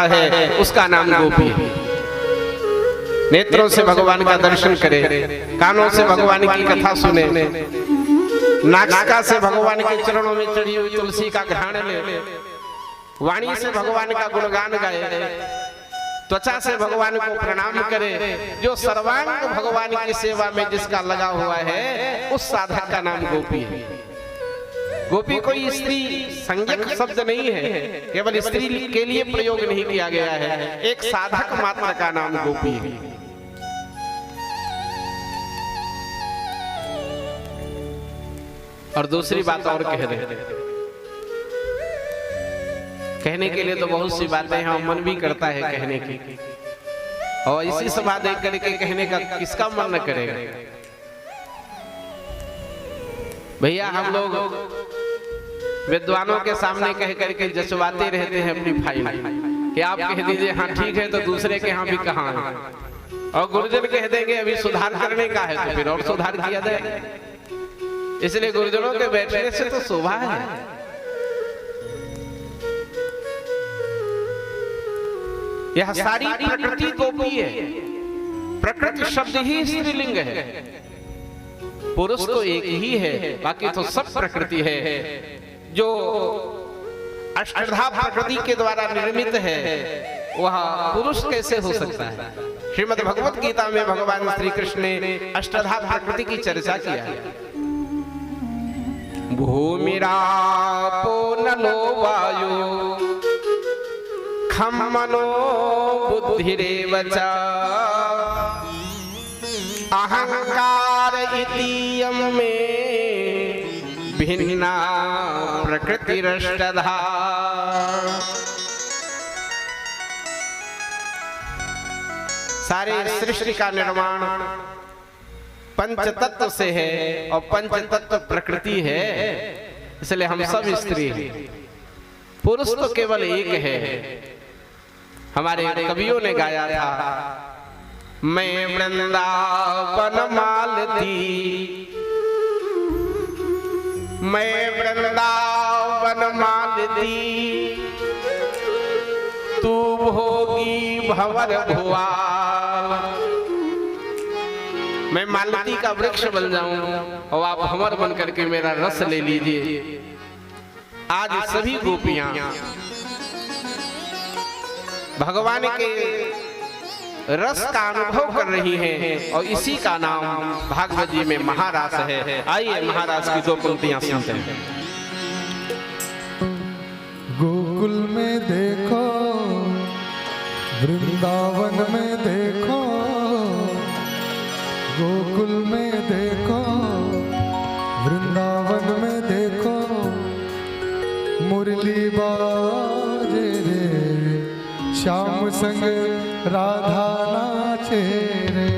है उसका नाम गोपी है। नेत्रों से भगवान का दर्शन करे, कानों से भगवान की कथा सुने, नासिका से भगवान के चरणों में चढ़ी हुई तुलसी का घ्राण ले, वाणी से भगवान का गुणगान गाए, त्वचा से भगवान को प्रणाम करे। जो सर्वांग भगवान की सेवा में जिसका लगा हुआ है उस साधक का नाम गोपी है। गोपी कोई स्त्री संज्ञक शब्द नहीं है, केवल स्त्री के लिए प्रयोग नहीं किया गया है, एक साधक मात्र का नाम गोपी है। और दूसरी बात और कह रहे, कहने के लिए तो बहुत सी बातें हैं, मन भी करता है कहने की, और इसी सभा देख करके कहने का किसका मन न करेगा। भैया हम लोग विद्वानों के सामने कह करके जचवाते रहते हैं अपनी फाइल कि आप कह दीजिए हाँ ठीक है, तो दूसरे के यहाँ भी कहाँ है, और गुरुजन कह देंगे अभी सुधार करने का है, तो फिर और सुधार किया जाए। इसलिए गुरुजनों के बैठने से तो शोभा है। यह सारी प्रकृति गोपी है। प्रकृति शब्द ही स्त्रीलिंग है, पुरुष तो एक ही है, बाकी तो सब प्रकृति है। जो अष्टधा प्रकृति के द्वारा निर्मित है वह पुरुष कैसे हो सकता है। श्रीमद् भगवत गीता में भगवान श्री कृष्ण ने अष्टधा प्रकृति की चर्चा किया है। भूमिरापो नलो वायु खम मनो बुद्धिरेव च अहंकार इतीयं मे भिन्ना प्रकृतिरष्टधा। सारे सृष्टि का निर्माण पंच तत्व से है और पंच तत्व प्रकृति है, इसलिए हम सब स्त्री हैं। पुरुष तो केवल एक है। हमारे कवियों ने गाया था, मैं वृंदावन मालती, मैं वृंदावन मालती, तू भोगी भंवर भुआ। मैं मालती का वृक्ष बन जाऊं और आप भंवर बन करके मेरा रस ले लीजिए। आज सभी गोपियां भगवान के रस का अनुभव कर रही हैं और इसी का नाम भागवत जी में महारास है। आइए महाराज की दो पंक्तियां सुनते हैं। गोकुल में देखो, वृंदावन में देखो, गोकुल में देखो, वृंदावन में देखो, मुरली बाजे रे, श्याम संग राधा नाचे रे।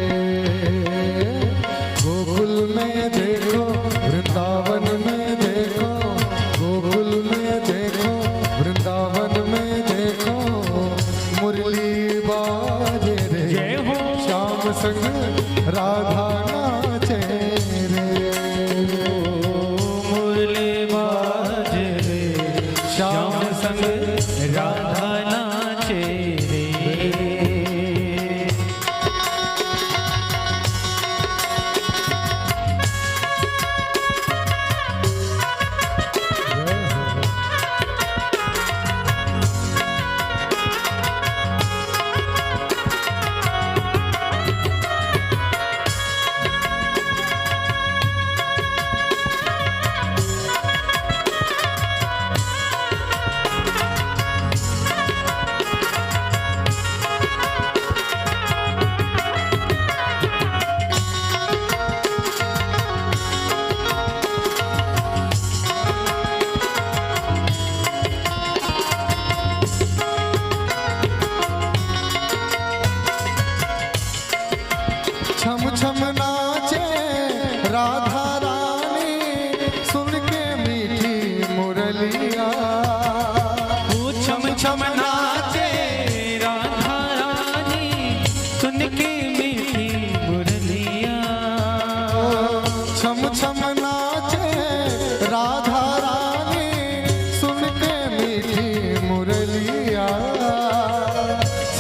गोकुल में देखो, वृंदावन में देखो, गोकुल में देखो, वृंदावन में देखो, मुरली बाजे रे, श्याम संग राधा नाचे रे। मुरली बाजे रे, श्याम संग राधा नाचे रे।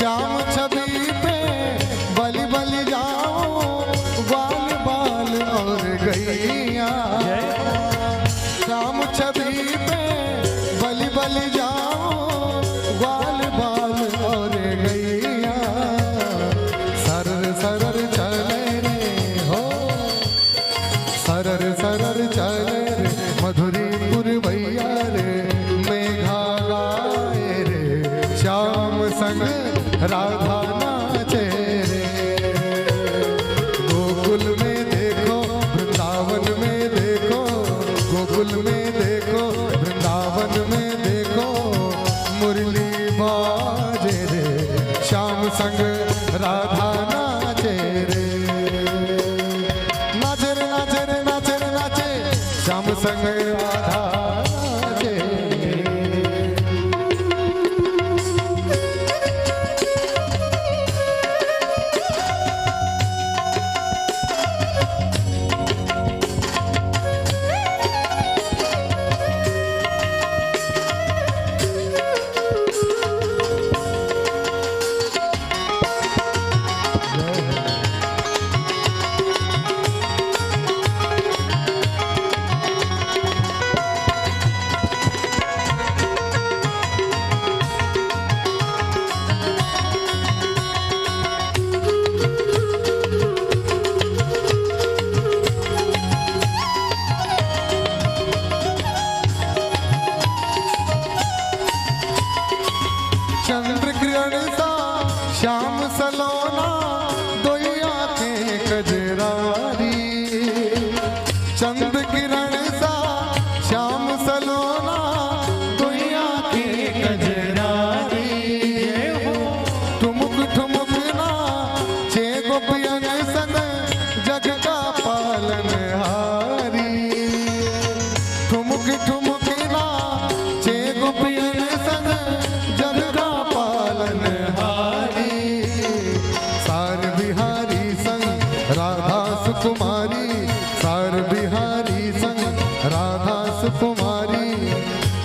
श्याम छवि पे बलि बलि जाओ बाल बाल और गैया श्याम छवि पे बलि बलि जाओ ग्वाल बाल और गैया सरर सरर चले रे हो सरर सरर चले रे मधुरीपुर भैया रे मेघा गाए रे श्याम संग राधा नाचे रे गोकुल में देखो वृंदावन में देखो गोकुल में देखो वृंदावन में देखो मुरली बाजे रे श्याम संग राधा नाचे रे नाचे रे नाचे रे नाचे रे नाचे श्याम संग राधा नाचे चंद्र किरण सा श्याम सलोना दोई आंखें कजरारी चंद्र किरण सा श्याम सलोना दोई आंखें कजरारी ठुमुक ठुमुक ना चे गोपियन संग जग का पालन हारी ठुमुक ठुमुक ना चे गोपियन संग जग का पालन हारी सार बिहारी संग राधा सुकुमारी सार बिहारी संग राधा सुकुमारी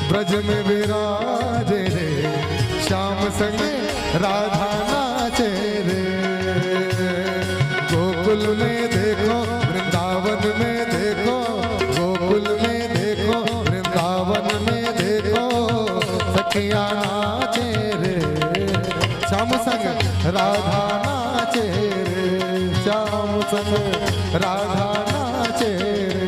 ब्रज में विराजे रे श्याम संग राधा नाचे रे गोकुल में देखो वृंदावन में देखो गोकुल में देखो वृंदावन में देखो सखिया नाचे रे श्याम संग राधा नाचे रे श्याम संग राधा नाचे रे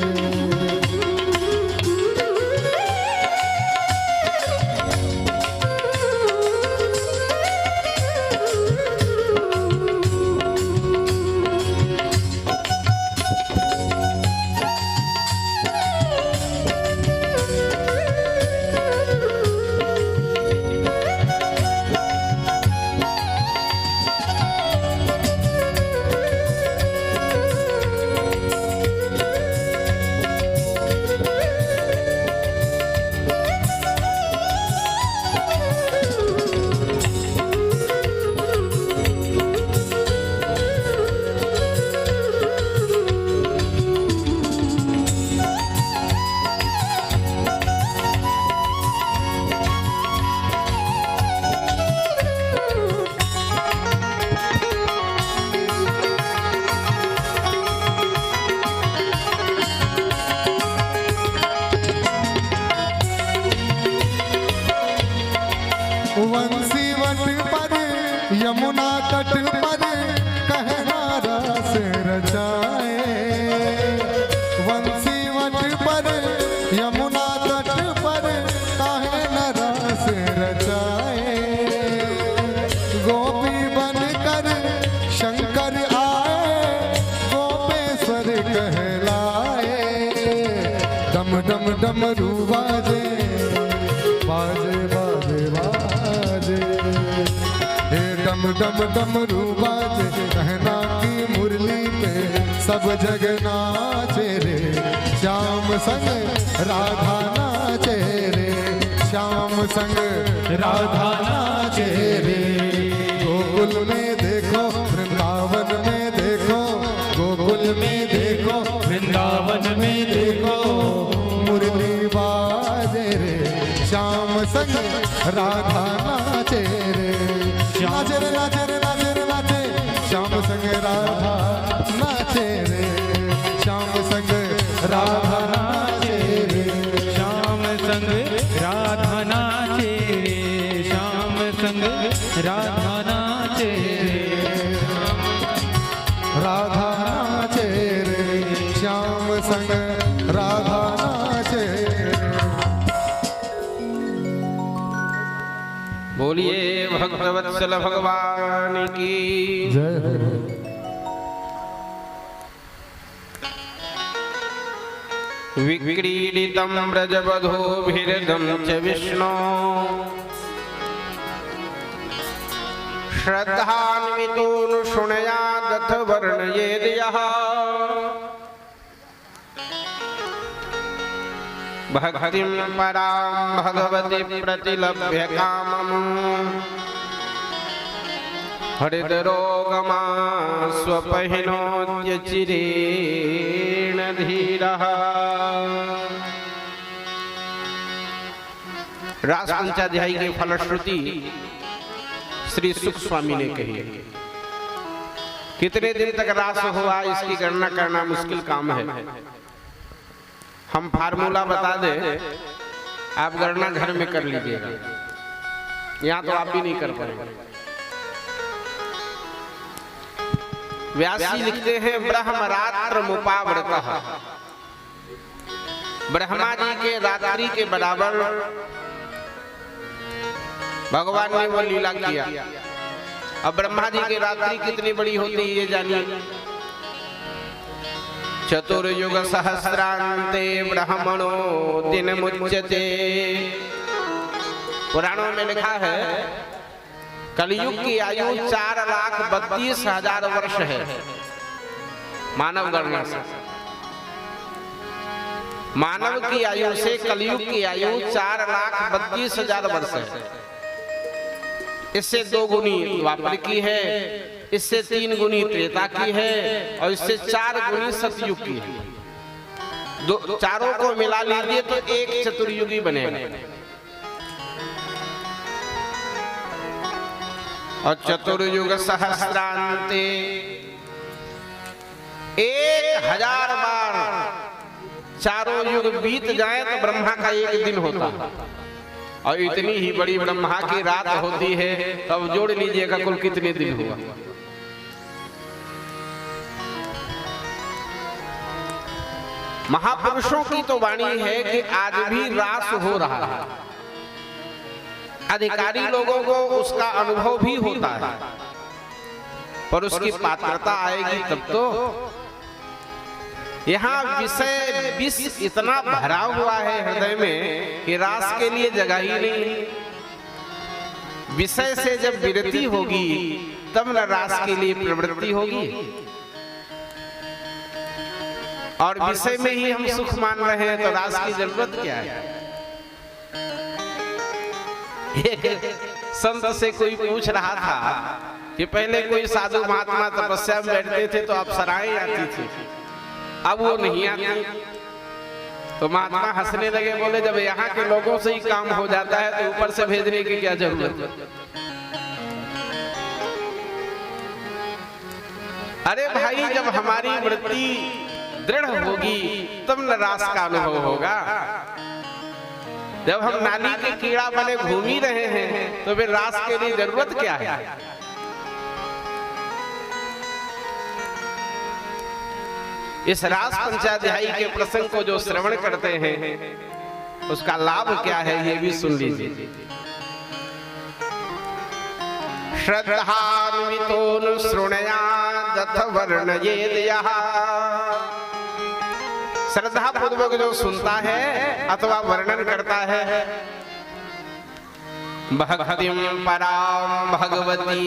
वंशी वट पर यमुना तट पर कहनारा से रचाए वंशी वट पर यमुना तट पर कहनारा से रचाए गोपी बनकर शंकर आए गोपेश्वर कहलाए डम डम डमरू बाजे बाजे बाजे बाजे हे डम डम डमरू बाजे कहना की मुरली पे सब जग नाचे रे श्याम संग राधा नाचे रे श्याम संग राधा नाचे रे गोकुल में देखो वृंदावन में देखो गोकुल में देखो वृंदावन में देखो मुरली बाजे रे श्याम संग राधा नाचे रे नाचे रे राधा नाचे राधा नाचे रे श्याम संग राधा नाचे बोलिए भक्तवत्सल भगवान की जय हो। विक्रीडितं व्रजवधूभिर्दं च विष्णो श्रद्धान्वितोऽनु शृणुयादथ वर्णयेद् यः भक्तिं परां भगवति प्रतिलभ्य कामम् हरितरोगमा स्वपहिनोद्य चिरेण धीरः। रास पंचाध्यायी की फलश्रुति श्री सुख स्वामी ने कही। कितने दिन तक रास हुआ इसकी गणना करना मुश्किल काम है। हम फार्मूला बता दें, आप गणना घर में कर लीजिएगा, यहाँ तो आप भी नहीं कर पाएंगे। व्यास जी लिखते हैं ब्रह्मरात्र मुपाव्रतः, ब्रह्मा जी के रात्रि के बराबर भगवान ने वो लीला किया। अब ब्रह्मा जी की रात्रि कितनी बड़ी होती है ये जानिए। चतुर्युग सहस्रांते ब्रह्मणो दिन मुच्यते। पुराणों में लिखा है कलयुग की आयु 4,32,000 वर्ष है मानव गणना से। मानव की आयु से कलयुग की आयु 4,32,000 वर्ष है। इससे 2 गुनी द्वापर की है, इससे 3 गुनी त्रेता की है और इससे 4 गुनी सतयुग की है। चारों को मिला लीजिए तो एक चतुर्युगी बनेगा। और चतुर्युग सहस्रांते 1000 बार चारों युग बीत जाए तो ब्रह्मा का एक दिन होता। और इतनी ही बड़ी ब्रह्मा की रात होती है, तब जोड़ लीजिएगा कुल कितने दिन हुआ। महापुरुषों की तो वाणी है कि आज भी रास हो रहा है। अधिकारी लोगों को उसका अनुभव भी होता है, पर उसकी पात्रता आएगी तब तो। यहाँ विषय विष इतना भरा हुआ है हृदय में कि रास के लिए जगह ही नहीं। विषय से जब विरति होगी तब न रास के लिए प्रवृत्ति होगी। और विषय में ही हम सुख मान रहे हैं तो रास की जरूरत क्या है। संत से कोई पूछ रहा था कि पहले कोई साधु महात्मा तपस्या में बैठते थे तो अप्सराएं आती थी, अब वो नहीं आती। तो महात्मा हंसने लगे, बोले जब यहाँ के लोगों से ही काम हो जाता है तो ऊपर से भेजने की क्या जरूरत है। अरे भाई, जब हमारी वृत्ति दृढ़ होगी तब न रास का अनुभव होगा। जब हम नाली के कीड़ा बने घूम ही रहे हैं तो फिर रास के लिए जरूरत क्या है। इस रास पंचाध्यायी के प्रसंग को जो श्रवण करते हैं उसका लाभ क्या है ये भी सुन लीजिए। श्रद्धान्वितोनु शृणुयादथ वर्णयेद् यः। श्रद्धा पूर्वक जो सुनता है अथवा वर्णन करता है। भक्तिम पराम भगवती,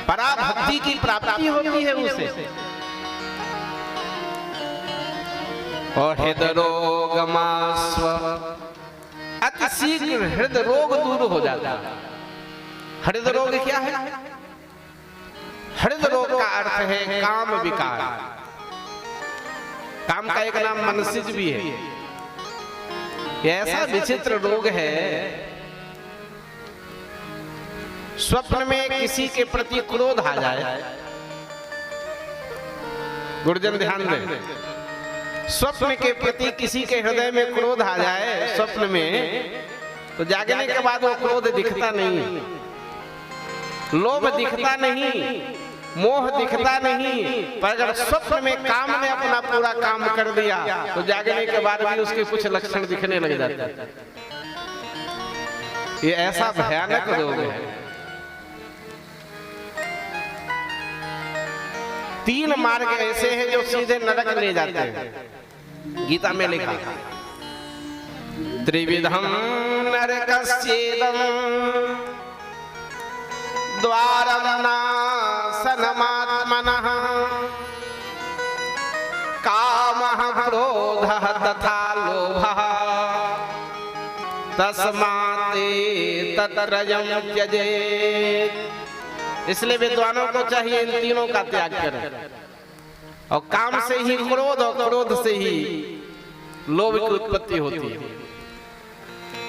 पराभक्ति की प्राप्ति होती है उसे। और हृदय रोगमास्व, अति शीघ्र हृदय रोग दूर हो जाता है। हृदय रोग क्या है? हृदय रोग का अर्थ है काम विकार। काम का एक नाम मनसिज भी है। यह ऐसा विचित्र रोग है, स्वप्न में किसी के प्रति क्रोध आ जाए। गुरुजन ध्यान दें, स्वप्न के प्रति किसी के हृदय में क्रोध आ जाए स्वप्न में, तो जागने के बाद वो क्रोध दिखता नहीं, लोभ दिखता नहीं, मोह दिखता नहीं, पर अगर स्वप्न में काम ने अपना पूरा काम कर दिया तो जागने के बाद भी उसके कुछ लक्षण दिखने लग जाते हैं। ये ऐसा भयानक रोग है। 3 मार्ग ऐसे हैं जो सीधे नरक ले जाते हैं। गीता में लिखा त्रिविधम नरकस्येदम द्वारम नाशनमात्मनः कामः क्रोधः तथा लोभः तस्माते तत्रयं त्यजेत्। इसलिए विद्वानों को चाहिए इन तीनों का त्याग करें। और काम से ही क्रोध और क्रोध से ही लोभ की उत्पत्ति होती है।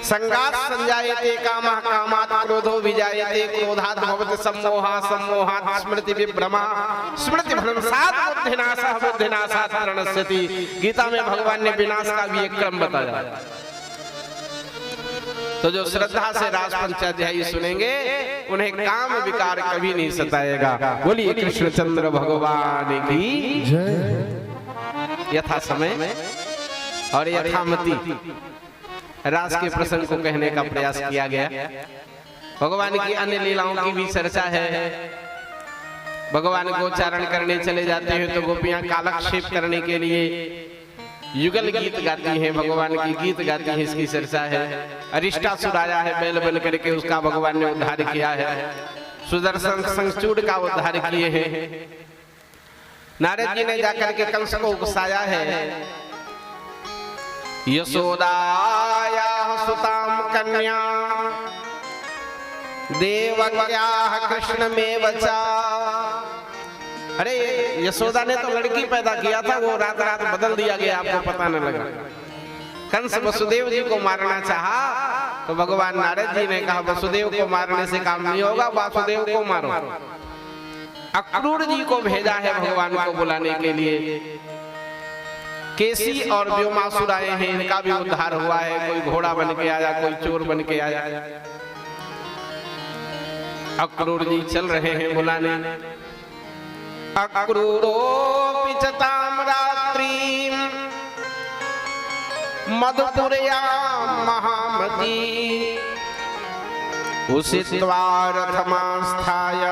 संगात संजायते कामः कामात् क्रोधो विजायते क्रोधात् भवति सम्मोहः सम्मोहात् स्मृति विभ्रमा स्मृति भ्रंशात् बुद्धिनाशः बुद्धिनाशात् प्रणश्यति। गीता में भगवान ने विनाश का भी एक क्रम बताया। तो जो श्रद्धा से राज पंचाध्यायी सुनेंगे उन्हें काम विकार कभी नहीं सताएगा। बोलिए कृष्णचंद्र भगवान की जय। यथा समय और यथामति रास के प्रसंग को कहने का प्रयास किया गया। भगवान की अन्य लीलाओं की भी चर्चा है। भगवान गोचारण करने चले जाते हैं तो गोपियां कालक्षेप करने के लिए युगल गीत गाती हैं, भगवान की गीत गाती हैं, इसकी चर्चा है। अरिष्टासुर आया है बैल बन करके, उसका भगवान ने उद्धार किया है। सुदर्शन संचूड़ का उद्धार किए हैं। नारद जी ने जाकर के कंस को उकसाया है। यशोदायाः सुतां कन्या देवक्याः कृष्णमेव च। अरे यशोदा ने तो लड़की पैदा किया था, वो रात रात बदल दिया गया, आपको पता न लगा। कंस वसुदेव जी को मारना चाहा तो भगवान नारद जी ने कहा वसुदेव को मारने से काम नहीं होगा, वासुदेव को मारो। अक्रूर जी को भेजा है भगवान को बुलाने के लिए। केसी और व्योमासुर आए हैं, इनका भी उद्धार हुआ है। कोई घोड़ा बन के आया, कोई चोर बन के आया। अक्रूर जी चल रहे हैं बुलाने। अक्रूरोऽपि च ताम्रात्रीं मधुपुर्यां महामती उषित्वा रथमास्थाय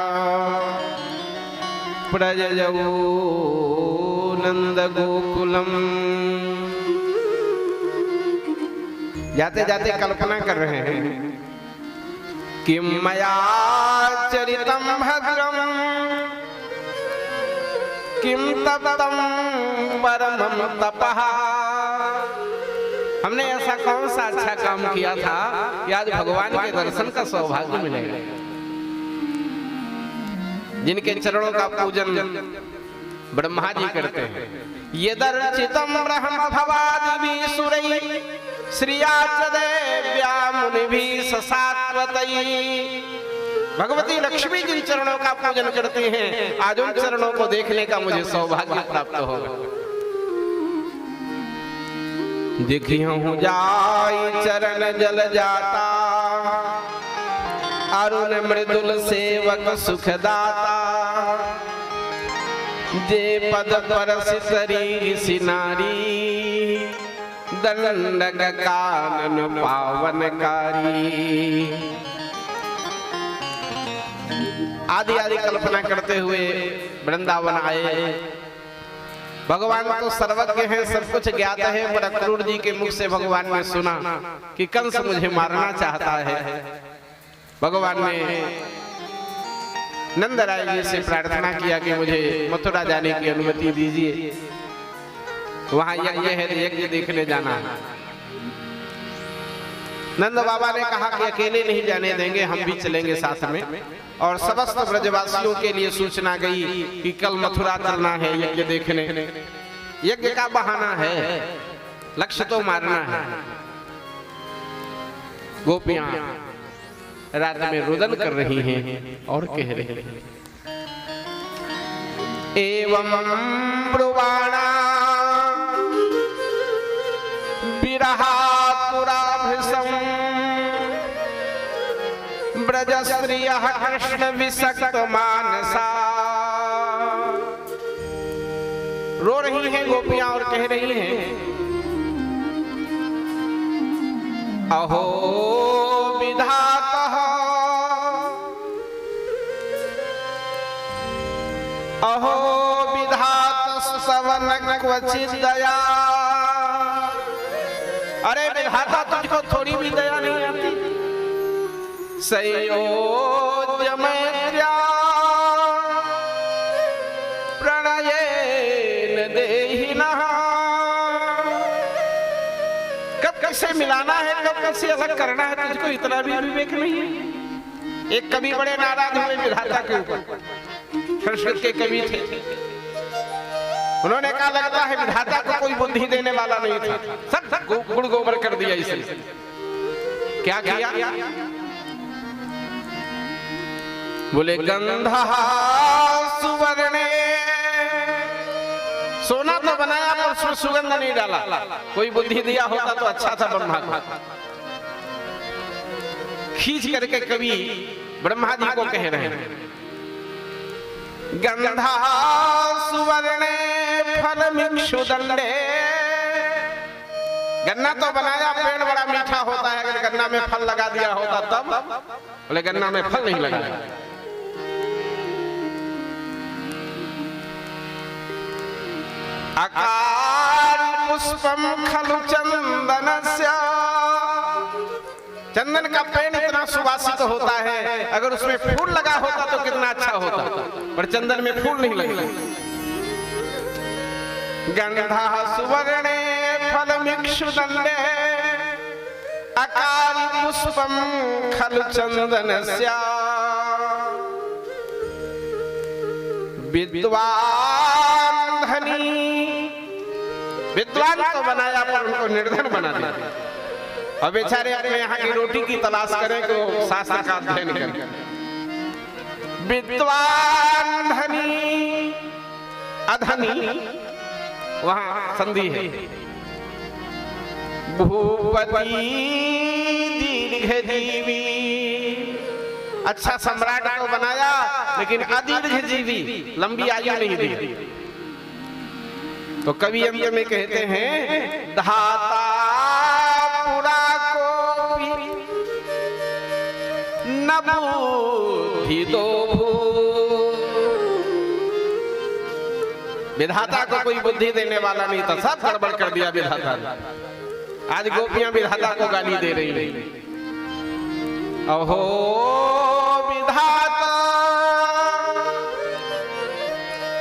प्रजजौ नंदगोकुलम। जाते जाते कल्पना कर रहे हैं किं मया चरितं भद्रं किं तप्तं परमं तपः। हमने ऐसा कौन सा अच्छा काम किया था कि आज भगवान के दर्शन का सौभाग्य मिलेगा। जिनके चरणों का पूजन ब्रह्मा जी करते हैं। यदर्चितं ब्रह्म भवादिभिः सुरैः श्रिया च देव्या मुनिभिः ससात्वतैः। भगवती लक्ष्मी जिन चरणों का पूजन करती हैं, आज उन चरणों को देखने का मुझे सौभाग्य प्राप्त होगा। देखियो जाई चरण जल जाता अरुण मृदुल सेवक सुखदाता। जे पद परस शरीर सिनारी दंडक कानन पावनकारी। आदि आदि कल्पना करते हुए वृंदावन आए। भगवान तो सर्वज्ञ हैं, सब कुछ ज्ञात है, पर अक्रूर जी के मुख से भगवान ने सुना कि कंस मुझे मारना चाहता है। भगवान ने नंदराय जी से प्रार्थना किया कि मुझे मथुरा जाने की अनुमति दीजिए, वहां यज्ञ है, यज्ञ देखने जाना है। नंद बाबा ने कहा कि अकेले नहीं जाने देंगे, हम भी चलेंगे साथ में। और समस्त ब्रजवासियों के लिए सूचना गई कि कल मथुरा चलना है यज्ञ देखने। यज्ञ का बहाना है, लक्ष्य तो मारना है। गोपियां रात में रुदन कर रही हैं और कह रही हैं एवं ब्रुवाणा विरहातुराभृशं ब्रज स्त्रिय कृष्ण विसक्त मानसा। रो रही हैं गोपियां और कह रही हैं, अहो विधाता, अहो विधाता सवन क्वचित दया। अरे विधाता तुझको थोड़ी भी दया नहीं आती। संयोज्य मैत्र्या प्रणयेन देहिनः। कब कैसे मिलाना है, कब कैसे अलग करना है, तुझको इतना भी विवेक नहीं है। एक कवि बड़े नाराज हुए विधाता के ऊपर, संस्कृत के कवि थे। उन्होंने कहा लगता है विधाता को कोई बुद्धि देने वाला नहीं था, सब गुड़ गोबर कर दिया इसे। क्या किया? बोले गंधा सुवर्णे, सोना तो बनाया पर उसमें सुगंध नहीं डाला। कोई बुद्धि दिया होता तो अच्छा था ब्रह्मा को। खींच करके कवि ब्रह्मा जी को कह रहे हैं, गंधा सुवर्णे फलमिक्षु दंडे। गन्ना तो बनाया, पेड़ बड़ा मीठा होता है, अगर गन्ना में फल लगा दिया होता तब। बोले गन्ना में फल नहीं लगाया। आकार पुष्पम खलु चंदनस्य। चंदन का पेड़ इतना सुवासित होता है, अगर उसमें फूल लगा होता तो कितना अच्छा होता, पर चंदन में फूल नहीं लगे। गंधा सुवर्णे फलमिक्षु दंडे, आकार पुष्पम खलु चंदनस्य। विद्वान धनी, विद्वान तो बनाया पर उनको निर्धन बना दिया। और बेचारे अपने यहाँ की रोटी की तलाश करें तो शास्त्र का अध्ययन करें। विद्वान धनी, अधनी वहां संधि है। भूपति दीर्घजीवी, अच्छा सम्राट को बनाया लेकिन अदीर्घजीवी, लंबी आयु नहीं दी। तो कवि अंत में कहते हैं, धाता पुरा को न बुद्धि दो। विधाता को कोई बुद्धि देने वाला नहीं था, सब गड़बड़ कर दिया विधाता ने। आज गोपियां विधाता को गाली दे रही हैं। अहो विधाता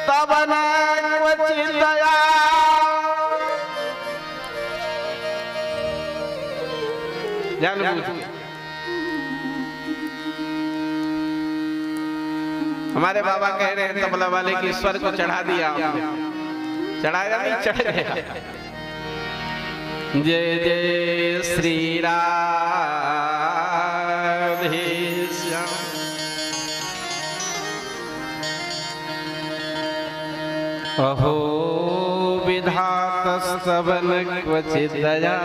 तब न क्वचित दया। जानबूझ हमारे बाबा कह रहे हैं तबला वाले की स्वर को चढ़ा दिया, चढ़ाया नहीं, चढ़ गया। जय जय श्री राधे श्याम। अहो विधाता स्तवन क्वचित दया।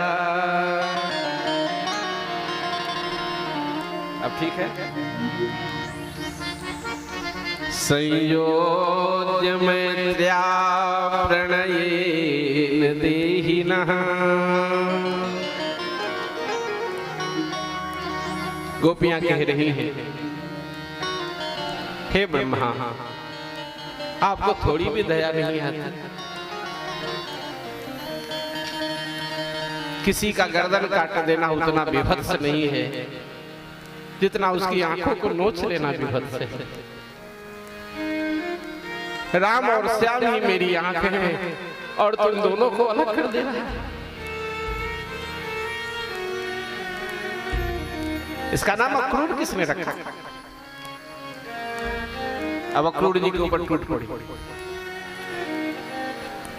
अब ठीक है। संयोज्य मैत्र्या प्रणयेन देहिनः। गोपियां कह रही हैं, हे ब्रह्मा, आपको थोड़ी भी दया नहीं आती। किसी का गर्दन काट देना उतना विभत्स नहीं है जितना उसकी आंखों को नोच लेना विभत्स है। राम और श्याम ही मेरी आंखें हैं और तुम दोनों को अलग कर दे रहा है। इसका नाम अक्रूर किसने रखा? अब अक्रूर जी के ऊपर टूट पड़ी।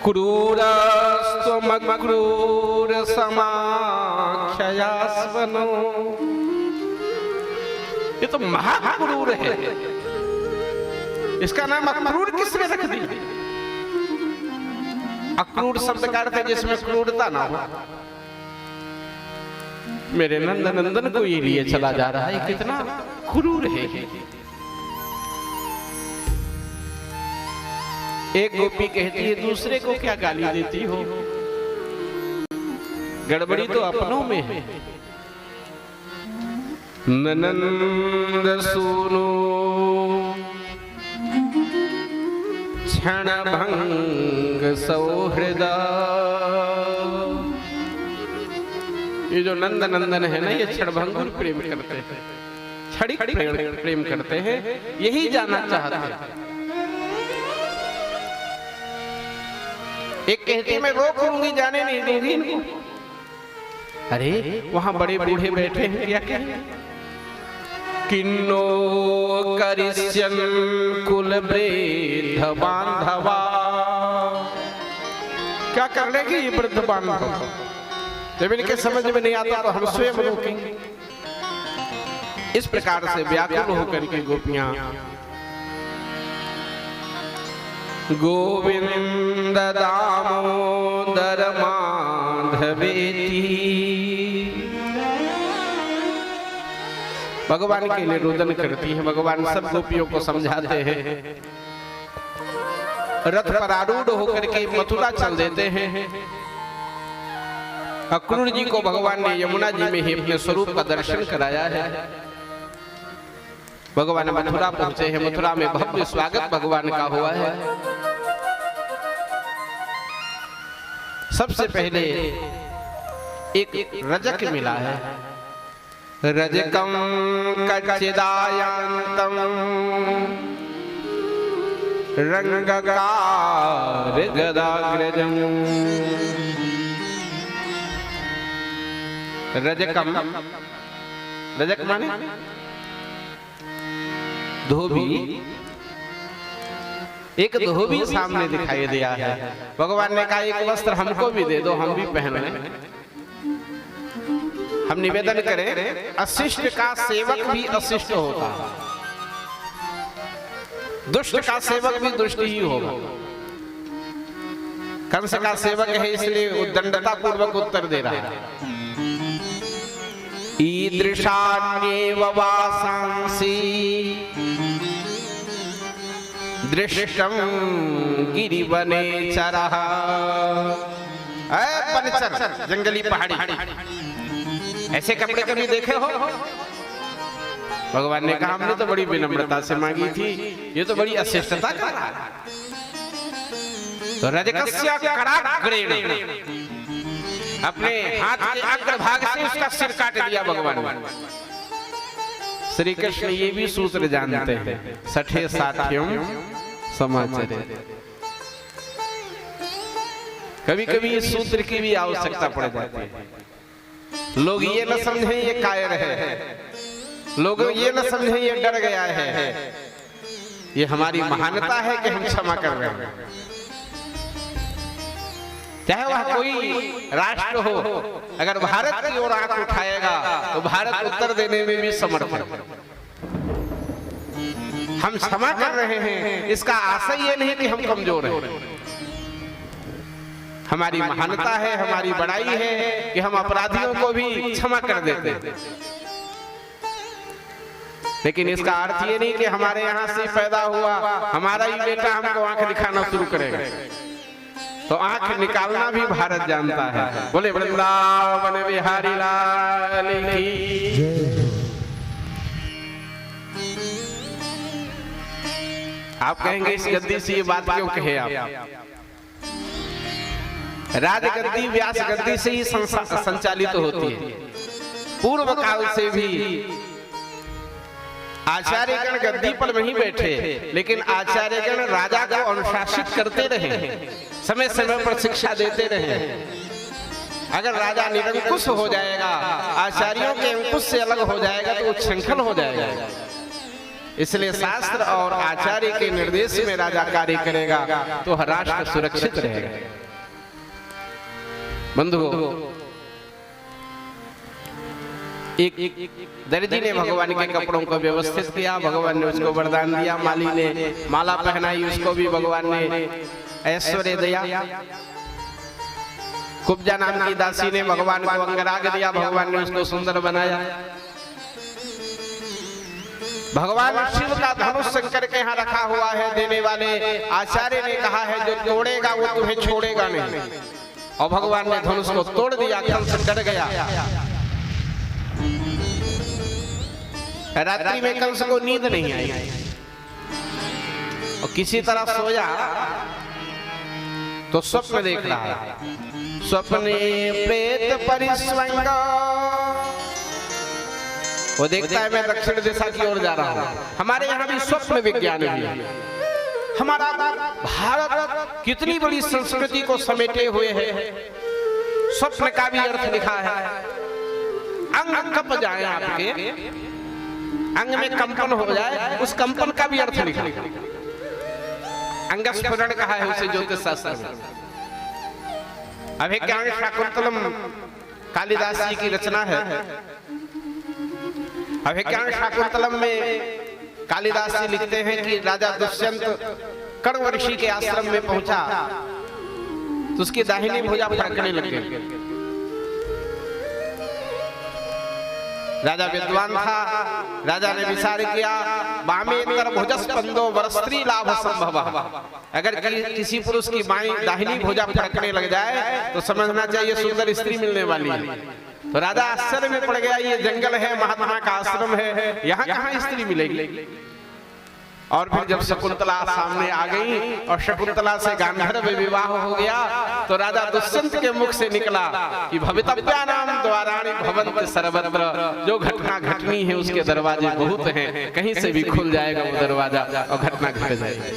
क्रूरस्त्वमक्रूर समाख्यास्वनो। ये तो महाक्रूर है। इसका नाम अक्रूर किसने रख दिया? अक्रूर शब्द का अर्थ है जिसमें क्रूरता ना हो। मेरे नंद नंदन को ये लिए चला जा रहा है, कितना क्रूर है। एक गोपी कहती है दूसरे को क्या गाली देती हो, गड़बड़ी तो अपनों में है। ननंद सुनो क्षण भंग सौहृदा। ये जो नंद नंदन है ना, ये क्षणभंगुर प्रेम करते हैं, क्षणिक प्रेम करते हैं, यही जानना चाहते हैं। एक कहती मैं रोक लूंगी, जाने नहीं दूंगी इनको। अरे वहां बड़े बूढ़े बैठे हैं, क्या कहें? किन्नो करिष्यन् कुल वृद्ध बांधवा। क्या कर लेगी ये वृद्ध बांधव? जब इनके समझ में नहीं आता तो हम स्वयं रोकेंगे। इस प्रकार से व्याकुल होकर के गोपियां गोविंद दामोदर माधवेति भगवान के लिए रुदन करती है। भगवान सब गोपियों को समझाते हैं, रथ पर आरूढ़ होकर के मथुरा चल देते हैं। अक्रूर जी को भगवान ने यमुना जी में ही अपने स्वरूप का दर्शन कराया है। भगवान मथुरा पहुंचे हैं, मथुरा में भव्य स्वागत भगवान का हुआ है। सबसे पहले एक रजक मिला है, रजकम कच्चिदायंतम रंगकार गदाग्रजम। रजकम, रजक माने धोबी। एक धोबी सामने दिखाई दिया है। भगवान ने कहा एक वस्त्र हमको भी दे दो, हम भी पहन लें। हम निवेदन करें, अशिष्ट का सेवक भी अशिष्ट होगा, दुष्ट का सेवक भी दुष्ट ही होगा। कंस का सेवक है इसलिए उद्दंडता पूर्वक उत्तर दे रहा है। ईदृशान्येव वासांसि दृष्टं गिरिवने चरः। वनचर, जंगली पहाड़ी, ऐसे कपड़े कभी देखे हो? भगवान ने कहा हमने तो बड़ी विनम्रता से मांगी थी, ये तो बड़ी अशिष्टता कर रहा है। तो रजकस्य कराग्रेण, अपने हाथ के अग्रभाग से उसका सिर काट दिया भगवान ने। श्री कृष्ण ये भी सूत्र जानते हैं, सठे साठ्यम समाचरे। कभी कभी इस सूत्र की भी आवश्यकता पड़ जाती है। लोग ये न समझें ये कायर है, लोग ये न समझें ये डर गया है। ये हमारी महानता है कि हम क्षमा कर रहे हैं। चाहे वह कोई राष्ट्र हो, अगर भारत की ओर आंख उठाएगा तो भारत उत्तर देने में भी समर्थ है। हम क्षमा कर रहे हैं, इसका आशय ये नहीं कि हम कमजोर हैं। हमारी महानता है, हमारी बड़ाई है कि हम अपराधियों को भी क्षमा कर देते हैं। लेकिन इसका अर्थ ये नहीं कि हमारे यहाँ से पैदा हुआ हमारा ही बेटा हमको आंख दिखाना शुरू करेगा। तो आंख निकालना भी भारत जानता है। बोले वृंदावन बिहारी लाल की। आप कहेंगे इस गद्दी से ये बात क्यों कहे आप? राजगद्दी व्यास गद्दी से ही संचालित होती है। पूर्व काल से भी आचार्यगण गद्दी पर नहीं बैठे, लेकिन आचार्यगण राजा को अनुशासित करते रहे, समय समय पर शिक्षा देते रहे। अगर राजा निरंकुश हो जाएगा, आचार्यों के अंकुश से अलग हो जाएगा तो उच्छृंखल हो जाएगा। इसलिए शास्त्र और आचार्य के निर्देश में राजा कार्य करेगा तो राष्ट्र सुरक्षित रहेगा। बंधुओं, एक दर्जी ने भगवान के कपड़ों को व्यवस्थित किया, भगवान ने उसको वरदान दिया। माली ने माला पहनाई, उसको भी भगवान ने ऐश्वर्य दिया। कुब्जा नाम की दासी ने भगवान को अंगराग दिया, भगवान ने उसको सुंदर बनाया। भगवान शिव का धनुष शंकर के यहाँ रखा हुआ है। देने वाले आचार्य ने कहा है जो तोड़ेगा वो तुम्हें छोड़ेगा नहीं। और भगवान ने धनुष को तोड़ दिया, कंस डर गया। रात्रि में कंस को नींद नहीं आई और किसी तरह सोया तो स्वप्न देख रहा है। स्वप्ने प्रेत परिस्वंग, वो देखता है मैं दक्षिण दिशा की ओर जा रहा हूं। हमारे यहाँ भी स्वप्न विज्ञान भी है। हमारा भारत कितनी बड़ी संस्कृति को समेटे हुए है। स्वप्न का भी अर्थ लिखा है। अंग कप जाए, आपके अंग में कंपन हो जाए, उस कंपन का भी अर्थ लिखा है। अंगस्फुरण कहा है उसे ज्योतिष शास्त्र में। अभिज्ञान शाकुंतलम कालिदास जी की रचना है। अभिज्ञान शाकुंतलम में कालिदास जी लिखते हैं कि राजा दुष्यंत कण्व ऋषि के आश्रम में पहुंचा तो उसकी दाहिनी भुजा फड़कने लग गई। राजा विद्वान था। राजा ने विचार किया बामेतर भुजस्पंदो वरस्त्री लाभ संभव। अगर किसी पुरुष की बाईं दाहिनी भुजा फड़कने लग जाए तो समझना चाहिए सुंदर स्त्री मिलने वाली है। तो राजा आश्चर्य में पड़ गया, ये जंगल है, महात्मा का आश्रम है, यहाँ कहाँ स्त्री मिलेगी। और फिर जब शकुंतला सामने आ गई और शकुंतला से गांधर्व विवाह हो गया तो राजा दुष्यंत के मुख से निकला कि भवितव्यानाम द्वाराणि भवन्ति सर्वत्र। जो घटना घटनी है उसके दरवाजे बहुत हैं, कहीं से भी खुल जाएगा वो दरवाजा और घटना घट जाएगी।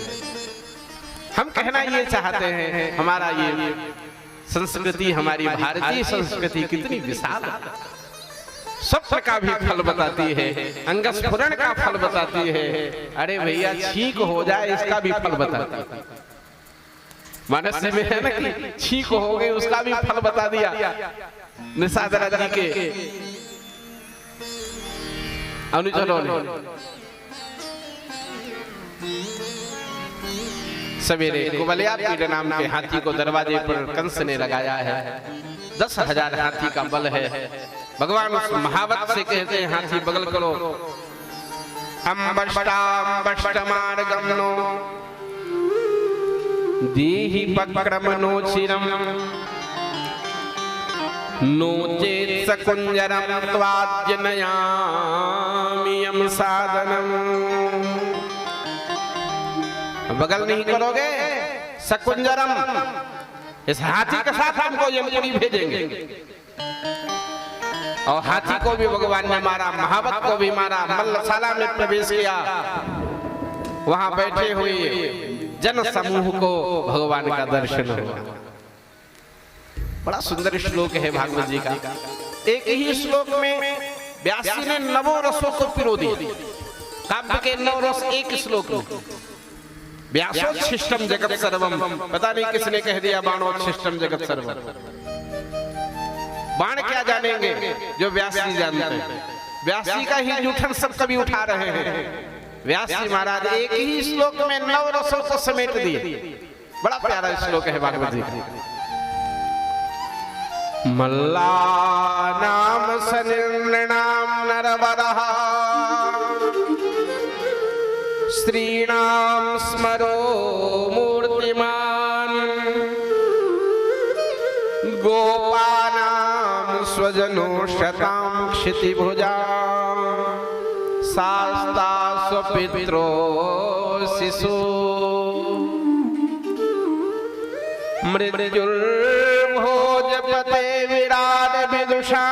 हम कहना ये चाहते हैं हमारा ये संस्कृति, हमारी भारतीय संस्कृति कितनी विशाल है। स्वप्न का भी फल बताती है, अंगस्फुरण का फल बताती है। अरे भैया छींक हो जाए इसका भी फल बताती है। मानस में है ना कि छींक हो गई उसका भी फल बता दिया निषादरा जी के अनुचरों ने। सवेरे कुबलिया पीड़ नाम के हाथी को दरवाजे पर कंस ने लगाया है। 10,000 हाथी का बल है। भगवान उस महावत से कहते हैं हाथी बगल करो। अम्बष्टाम्बष्टमार्गमनो दीहि पक्रमनो चिरम नो चेत् सकुंजरम त्वाज्जनयामि यम साधनम। बगल नहीं करोगे सकुंजरम, इस हाथी के साथ हमको यमपुरी भेजेंगे। और हाथी को भी भगवान ने मारा, महावत को भी मारा। मल्लशाला में प्रवेश किया, वहां बैठे हुए जन समूह को भगवान का दर्शन हुआ। बड़ा सुंदर श्लोक है भागवत जी का। एक ही श्लोक में व्यासी ने 9 रसों को पिरो दी। काव्य के 9 रस एक श्लोक में। व्यासोच्छिष्टम जगत सर्वम, पता नहीं किसने कह दिया बाणोच्छिष्टम जगत सर्वम। बाण क्या जानेंगे जो व्यास जी जानते हैं। व्यास जी का ही जूठन सब कभी उठा रहे हैं। व्यास जी महाराज एक ही श्लोक में 9 रसों को समेट दिए। बड़ा प्यारा श्लोक है भागवत जी का। मल्लानाम सनिर्णाम नरवरः स्त्रीणाम स्मरो मूर्तिमान गोपानाम स्वजनो शतां क्षितिभुजा शास्ता स्वपित्रो शिशु मृत्युर्भोजपते विराट विदुषा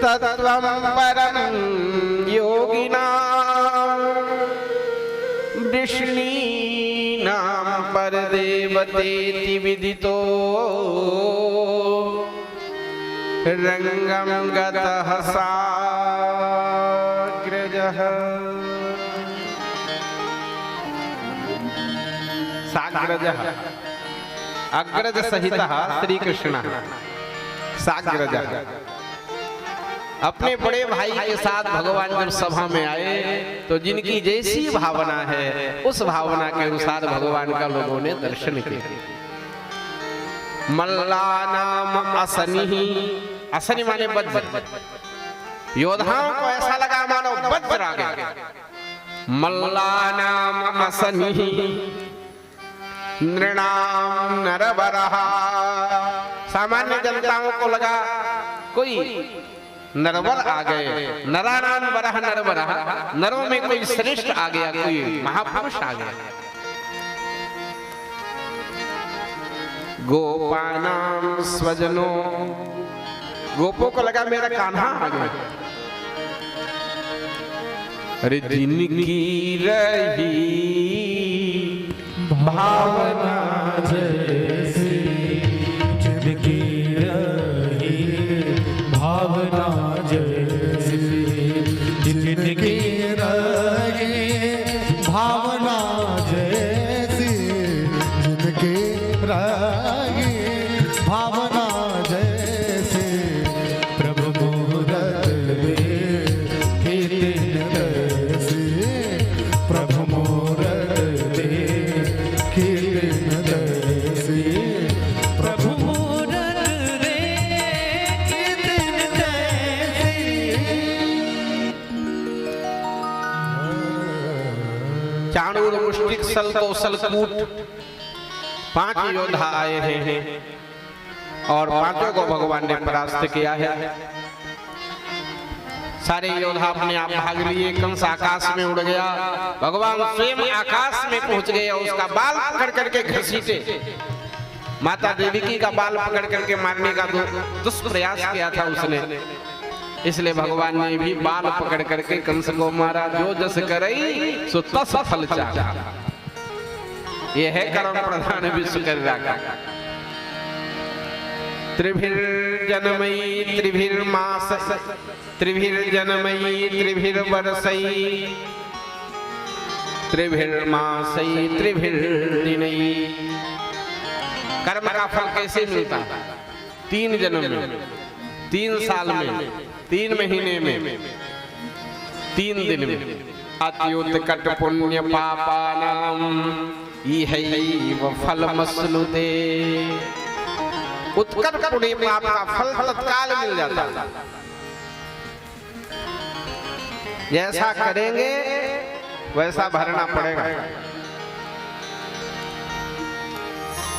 तत्त्वं परं योगिनां वृष्णीनां परदेवतेति विदितो रंगं गतः साग्रजः। साग्रजः अग्रज सहितः श्री कृष्ण साग्रजः। अपने बड़े भाई के साथ भगवान जब सभा में आए तो जिनकी जैसी भावना है उस भावना के अनुसार भगवान का लोगों ने दर्शन किए। मल्लानाम असनिहि, असनि माने वज्र, योद्धाओं को ऐसा लगा मानो वज्र आ गया। मल्लानाम असनी नृणाम नरवरः। सामान्य जनताओं को लगा कोई नरवर आ गए। नरानाम वरः नरवरः, नरों में कोई श्रेष्ठ आ गया, कोई महापुरुष आ गया। गोपानाम स्वजनो, गोपों को लगा मेरा कान्हा आ गया। अरे जिनकी रही भावना जैसी, जिनकी रही भावना जैसी, जिनकी रही भावना जैसी, जिनकी रही भावना जैसी, प्रभु मूरत में कीर्तन जैसी, प्रभु मूरत में कीर्तन जैसी, प्रभु मूरत में कीर्तन जैसी। चाणूर मुष्टिक सल कौशल कूट 5 योद्धा आए हैं और 5 को भगवान ने परास्त किया है। सारे योद्धा अपने आप भाग लिए। कंस आकाश में उड़ गया, भगवान स्वयं आकाश में पहुंच गए और उसका बाल पकड़ करके घसीटे। माता देवकी का बाल पकड़ करके मारने का दुष्प्रयास किया था उसने, इसलिए भगवान ने भी बाल पकड़ करके कंस को मारा। जो जस करई सो तस फल चाहा, ये है कर्म प्रधान विश्वकर्मा का। त्रिभिर्जन्मयी त्रिभिर्मास त्रिभिर्जन्मयी त्रिभिर्वर्षयी त्रिभिर्मासयी त्रिभिर्दिनयी। कर्म का फल कैसे मिलता है? 3 जन्म में, 3 साल में, 3 महीने में, 3 दिन में। अत्युत्कट पुण्य पापानाम इहैव फलमश्नुते। उत्कट पुण्य पाप का फल तत्काल मिल जाता है। जैसा करेंगे वैसा भरना पड़ेगा।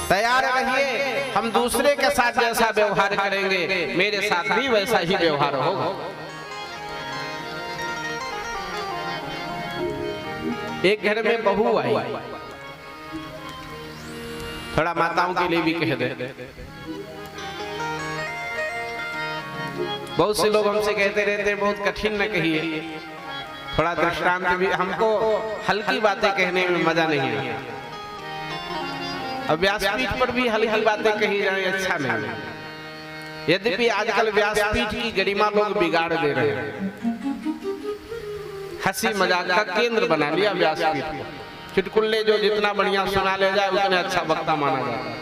तैयार रहिए, हम दूसरे के साथ जैसा व्यवहार करेंगे मेरे साथ भी वैसा ही व्यवहार होगा। एक घर में बहू आई, थोड़ा माताओं के लिए भी कह दे। बहुत से लोग हमसे कहते रहते हैं बहुत कठिन न कहिए, थोड़ा दृष्टांत भी। हमको हल्की बातें कहने में मजा नहीं है। अब व्यासपीठ पर भी हल्की बातें कही जाए अच्छा नहीं। यद्यपि आजकल व्यासपीठ की गरिमा लोग बिगाड़ दे रहे हैं। हंसी मजाक का केंद्र बना लिया व्यासपीठ को। चुटकुल्ले जो जितना बढ़िया सुना ले जाए उतना अच्छा वक्ता माना जाए।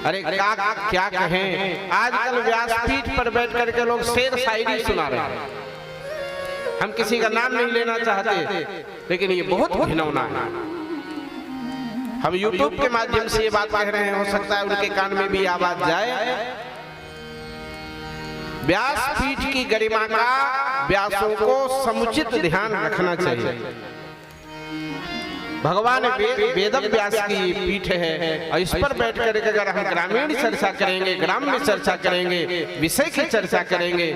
अरे क्या कहें, आजकल व्यासपीठ पर बैठ करके लोग शेर शायरी सुना रहे हैं। हम किसी का नाम नहीं लेना चाहते, लेकिन ये बहुत घिनौना है। हम YouTube के माध्यम से ये बात कह रहे हैं, हो सकता है उनके कान में भी आवाज जाए। व्यासपीठ की गरिमा का व्यासों को समुचित ध्यान रखना चाहिए। भगवान वेद व्यास की पीठ है और इस पर बैठ कर अगर हम ग्रामीण चर्चा करेंगे, ग्राम्य चर्चा करेंगे, विषय की चर्चा करेंगे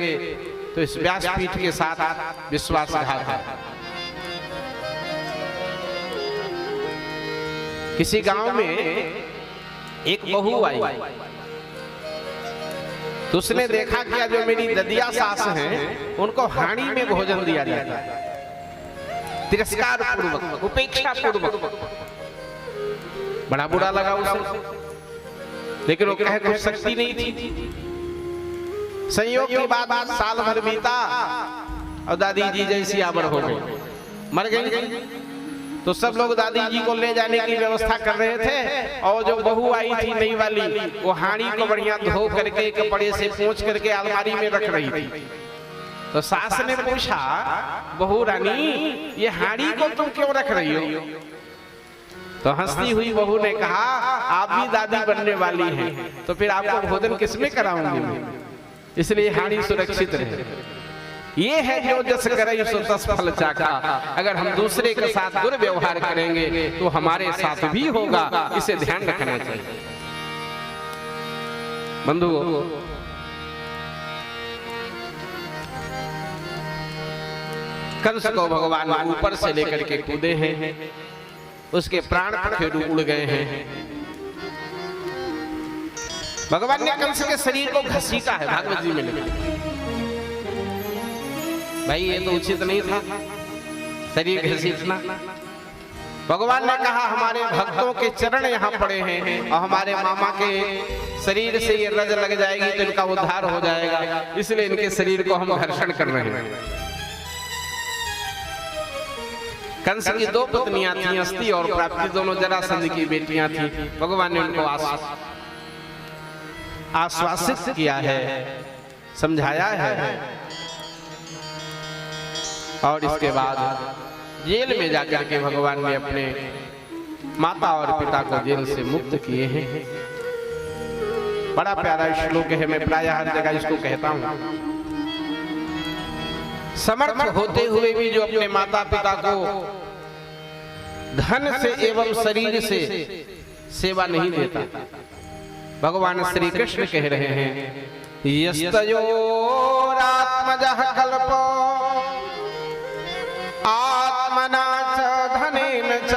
तो इस व्यासपीठ के साथ विश्वासघात है। किसी गांव में एक बहू आई तो उसने देखा कि जो मेरी ददिया सास हैं उनको हांडी में भोजन दिया जाता है, तिरस्कार पूर्वक, उपेक्षा पूर्वक। बड़ा बुरा लगा उसे, लेकिन वो कहे कुछ शक्ति नहीं थी। संयोग की बात साल भर बीता और दादी जी जैसी आबर हो गई, मर गई। तो सब लोग दादी जी को ले जाने की व्यवस्था कर रहे थे और जो बहू आई थी नई वाली वो हांडी को बढ़िया धो करके कपड़े से पोंछ करके अलमारी में रख रही थी। तो सास ने पूछा, बहू रानी ये हांडी को तुम क्यों रख रही हो? तो हंसती हुई बहू ने कहा, आप भी दादी बनने वाली हैं तो फिर आपको भोजन किसमें कराऊंगी मैं, इसलिए हांडी सुरक्षित रहे। ये है जो जस करे सो तस फल चाखा। अगर हम दूसरे के साथ दुर्व्यवहार करेंगे तो हमारे साथ भी होगा, इसे ध्यान रखना चाहिए। बंधुओं, कंस को भगवान ऊपर से लेकर के कूदे हैं, उसके प्राण पखेरु उड़ गए हैं। भगवान ने कंस के शरीर को घसीटा है, भागवत जी में लिखा। भाई ये तो उचित नहीं था शरीर घसीटना। भगवान ने कहा हमारे भक्तों के चरण यहाँ पड़े हैं और हमारे मामा के शरीर से ये रज लग जाएगी तो इनका उद्धार हो जाएगा, इसलिए इनके शरीर को हम घर्षण कर रहे हैं। कंस की दो पत्नियां थी, अस्ति और प्राप्ति, दोनों जरासंध की बेटियां थी। भगवान ने उनको आश्वासित किया है, समझाया है, और इसके बाद जेल में जाकर के भगवान ने अपने माता और पिता को जेल से मुक्त किए हैं। बड़ा प्यारा श्लोक है, मैं प्रायः हर जगह इसको कहता हूं। समर्थ होते हुए भी जो अपने माता पिता को धन से एवं शरीर से सेवा नहीं देता, भगवान श्री कृष्ण कह रहे हैं यस्तयोरात्मजः कल्पो आत्मना च धनेन च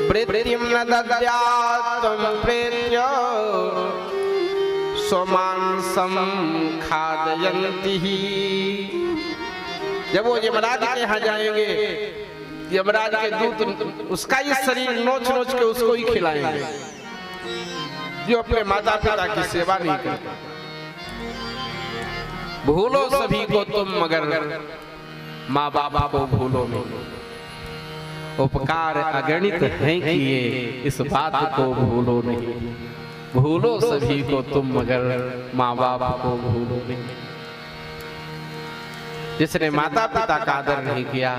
वृत्तिं न दद्यात् त्वं प्रेत्य स्वमांसं खादयन्ति। जब वो यमराज के यहाँ जाएंगे, यमराज के दूत उसका ही शरीर नोच नोच के उसको ही खिलाएंगे जो अपने माता पिता की सेवा नहीं करते। भूलो सभी को तुम मगर माँ बाप को भूलो नहीं, उपकार अगणित हैं किए इस बात को भूलो नहीं। भूलो सभी को तुम मगर माँ बाप को भूलो नहीं। जिसने माता पिता का आदर नहीं किया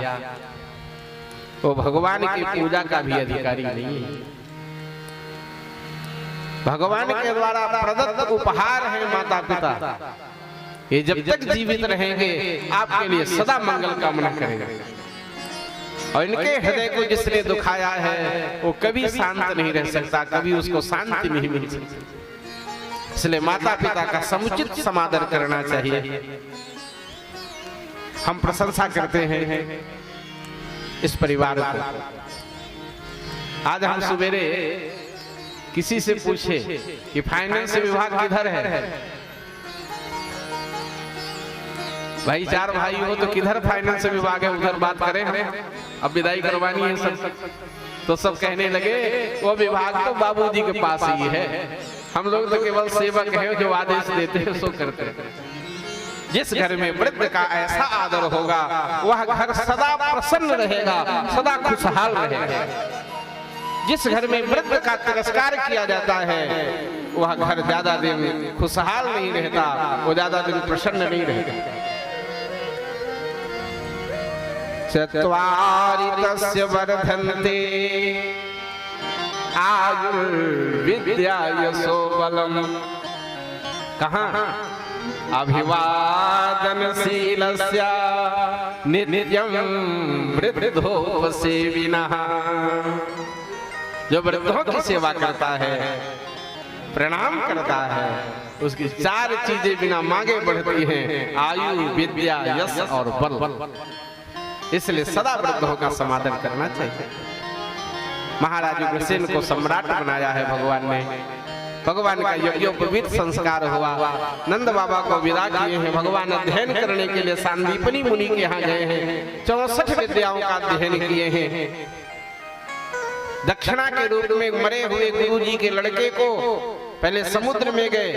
वो भगवान की पूजा का भी अधिकारी नहीं है। भगवान के द्वारा प्रदत्त उपहार है माता पिता, ये जब तक जीवित रहेंगे आपके लिए सदा मंगल कामना करेंगे। और इनके हृदय को जिसने दुखाया है वो कभी शांत नहीं रह सकता, कभी उसको शांति नहीं मिल सकती। इसलिए माता पिता का समुचित समादर करना चाहिए। हम प्रशंसा करते हैं इस परिवार को। आज हम सवेरे किसी से पूछे कि फाइनेंस विभाग किधर है, भाई चार भाई हो तो किधर फाइनेंस विभाग है उधर बात करें हम, अब विदाई करवानी है सब, तो सब कहने लगे वो विभाग तो बाबूजी के पास ही है, हम लोग तो केवल सेवक हैं जो आदेश देते हैं सो करते हैं। जिस घर में वृद्ध का ऐसा आदर होगा वह घर सदा प्रसन्न रहेगा, सदा खुशहाल रहेगा। जिस घर में वृद्ध का तिरस्कार किया जाता है वह घर ज्यादा दिन खुशहाल नहीं रहता, वो ज्यादा दिन प्रसन्न नहीं रहता। चत्वारि तस्य वर्धन्ते आयुर्विद्या यशो बलम्। कहाँ? अभिवादनशीलस्य नित्यं वृद्धोपसेविनः। जो वृद्धों की सेवा करता है, प्रणाम करता है, उसकी चार चीजें बिना मांगे बढ़ती हैं, आयु, विद्या, यश और बल। इसलिए सदा वृद्धों का समादर करना चाहिए। महाराज उग्रसेन को सम्राट बनाया है भगवान ने। भगवान का यज्ञोपवीत संस्कार हुआ, नंद बाबा को विदा किए हैं। भगवान अध्ययन करने के लिए सांदीपनी मुनि के यहाँ गए हैं, 64 विद्याओं का अध्ययन किए हैं। दक्षिणा के रूप में मरे हुए गुरु जी के लड़के को पहले समुद्र में गए,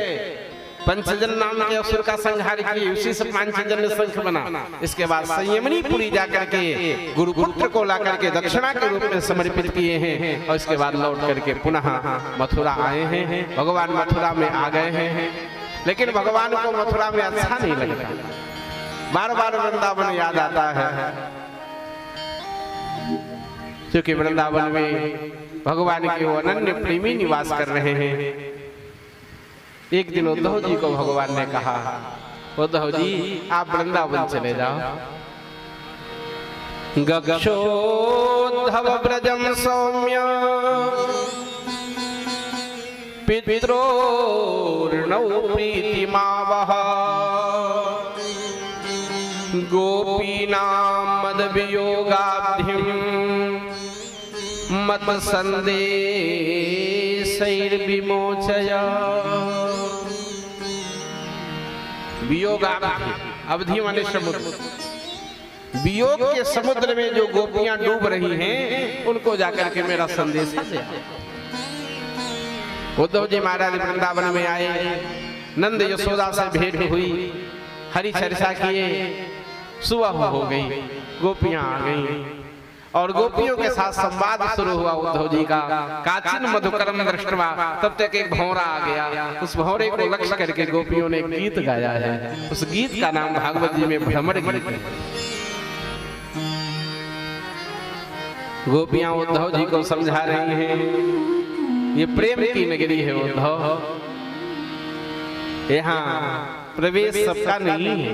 पंचजन नाम के असुर का संहार किए, उसी से पांचजन्य शंख बना। इसके बाद संयमनीपुरी जाकर के गुरुपुत्र को लाकर के दक्षिणा के रूप में समर्पित किए हैं, और इसके बाद लौट करके पुनः मथुरा आए हैं। भगवान मथुरा में आ गए हैं, लेकिन भगवान को मथुरा में अच्छा नहीं लगता, बार बार वृंदावन याद आता है, क्योंकि वृंदावन में भगवान के वो अनन्य प्रेमी निवास कर रहे हैं। एक दिन उद्धव जी को भगवान ने कहा उद्धव जी आप वृंदावन चले जाओ। गक्षोद्धव ब्रजम सौम्य पित्रोर्णौ प्रीतिमावह गोपीनां मदवियोगाब्धिं मत संदेशैर्विमोचय। वियोगाब्धि, अवधि माने समुद्र, वियोग के समुद्र में जो गोपियां डूब रही हैं उनको जाकर के मेरा संदेश दे। उद्धव जी महाराज वृंदावन में आए, नंद यशोदा से भेंट हुई, हरि चर्चा किए, सुबह हो गई, गोपियां आ गई और गोपियों के साथ संवाद शुरू हुआ उद्धव जी का। काचिन मधुकरम दृष्टवा, तब तक एक भौरा आ गया, उस भौरे को लक्ष्य करके गोपियों ने गीत गाया है। उस गीत का नाम भागवत जी में भ्रमर गीत है। गोपियां उद्धव जी को समझा रही हैं ये प्रेम की नगरी है उद्धव, यहाँ प्रवेश सबका नहीं है,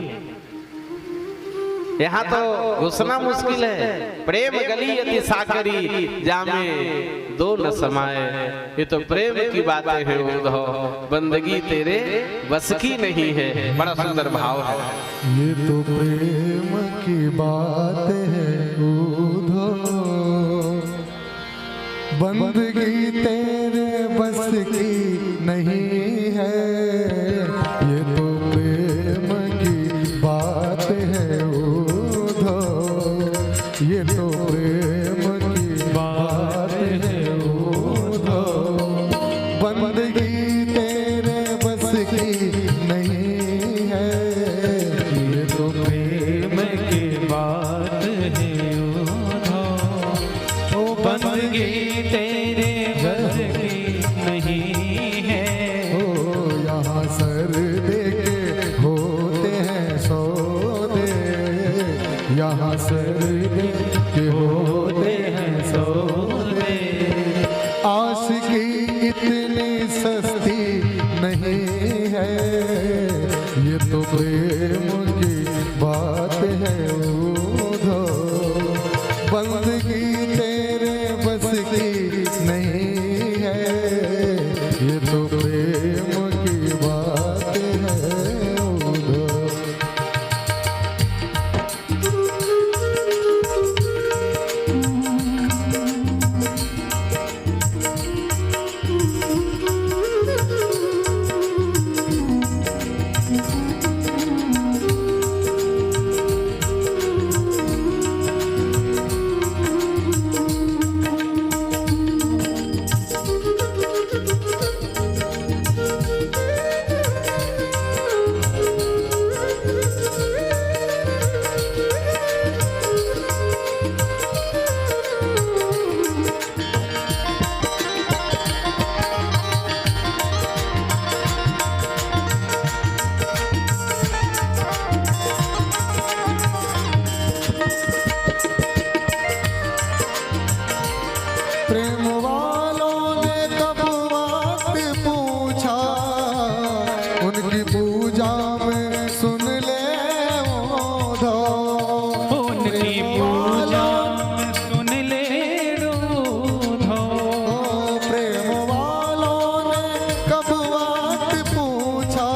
यहाँ तो घुसना मुश्किल है। प्रेम गली अति साकरी जामे दो न समाये, ये तो प्रेम की बातें हैं उद्धव, बंदगी तेरे बस की नहीं है। बड़ा सुंदर भाव है। ये तो प्रेम की बात है उद्धव, बंदगी तेरे बस की नहीं है। ये तो प्रेम की बात है उद्धव, ये तो प्रेम की बात है उद्धव, बंदगी तेरे बस की नहीं है। ये तो प्रेम की बात है उद्धव, ओ बंदगी तेरे बस की नहीं है। ओ यहाँ सर दे के होते हैं सौदे, यहाँ सर दे के होते हैं सौदे। आशिकी इतनी सस्ती नहीं है, ये तो प्रेम की बात है उद्धव, बंदगी तेरे बस की नहीं है। ये तो प्रेम की बात है उद्धव। प्रेम वालों ने कब वक्त पूछा, उनकी पूजा में सुन ले उद्धव, उनकी पूजा में सुन ले उद्धव। प्रेम वालों ने कब वक्त पूछा,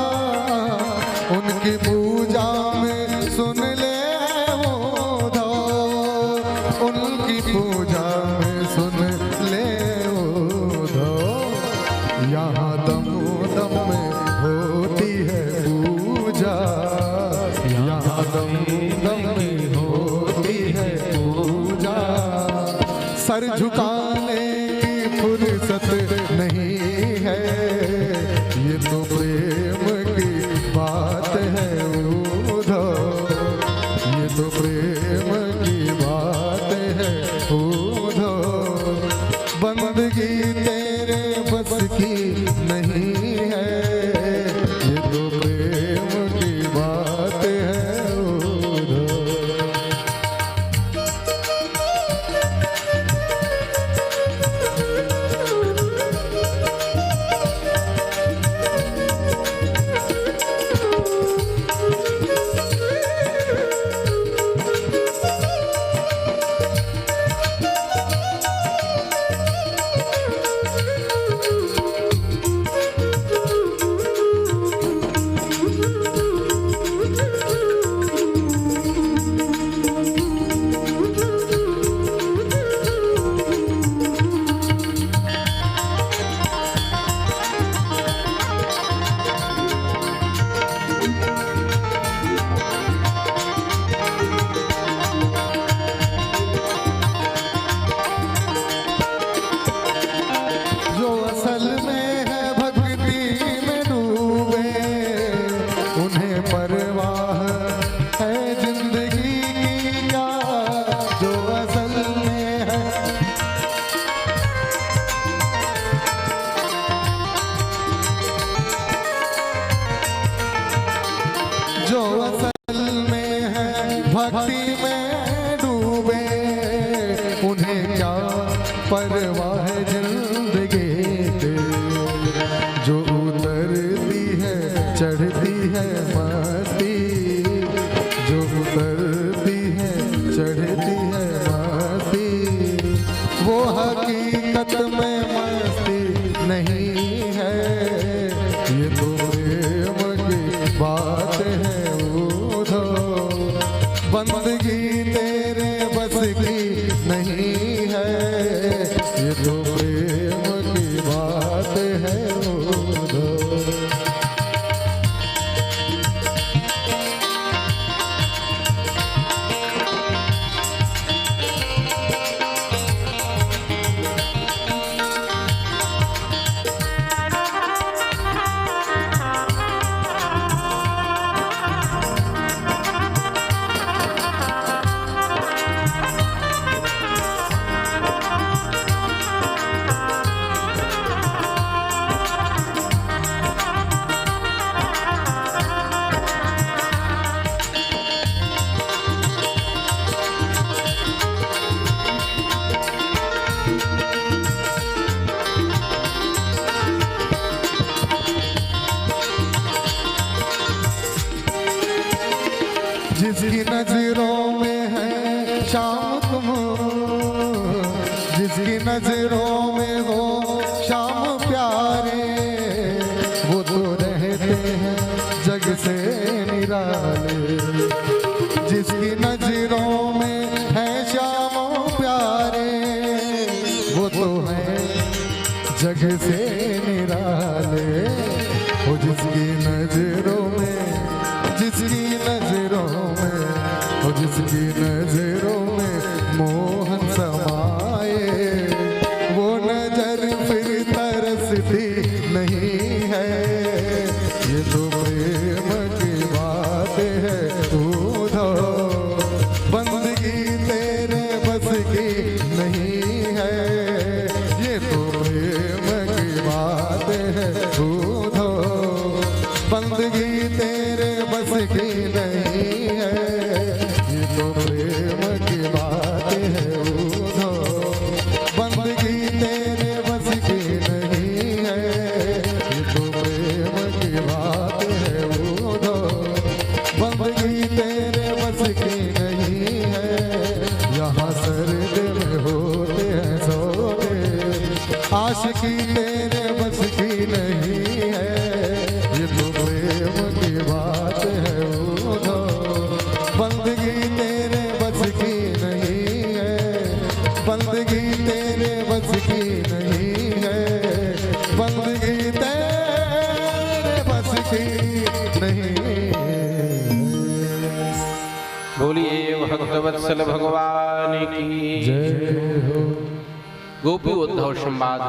उनकी पूजा में सुन ले उद्धव, उनकी पूजा में सुन ले उद्धव। यहाँ दम दम में होती है पूजा, यहाँ दम दम में होती है पूजा। सर झुकाने की फुर्सत नहीं है, ये तो प्रेम की बात है उद्धव, ये तो प्रेम की बात है उद्धव, बंदगी तेरे बस की नहीं है। ये तो प्रेम की बात है उद्धव। भक्ति में डूबे, उन्हें क्या परवाह है जिंदगी की। जो उतरती है चढ़ती है मस्ती, जो उतरती है चढ़ती है मस्ती, वो हकीकत में मस्ती नहीं है। ये तो प्रेम की बात है उधो, बंदगी तेरे बस की नहीं है। ये तो प्रेम की बात है उधो। जिसकी नजरों में है शाम तुम, जिसकी नजरों में हो शाम प्यारे, वो तो रहते हैं जग से निराले। जिसकी नजरों में है शाम प्यारे, वो तो है जग से निराले। वो जिसकी नजरों में, जिसकी नजरों में, वो जिसकी नजरों में मोहन समाए, वो नजर फिर तरसती नहीं है। ये तो प्रेम की बात है उधो, बंदगी तेरे बस की नहीं है। ये तो प्रेम की बात है उधो, बंदगी तेरे बस की नहीं है। ये तो प्रेम की बात है उधो, बंदगी तेरे बस की नहीं है। ये तो प्रेम की बात है उधो, बंदगी तेरे बस की नहीं है। यहाँ सर्द में होते हैं सोते, आशिकी तेरे बस की नहीं है। ये तो प्रेम की बात है उधो, बंदगी तेरे बस की नहीं है। बंदगी तेरे बस की नहीं है। बंदगी तेरे बस की नहीं है। बोलिए भक्तवत्सल भगवान की जय हो। गोपी उद्धव संवाद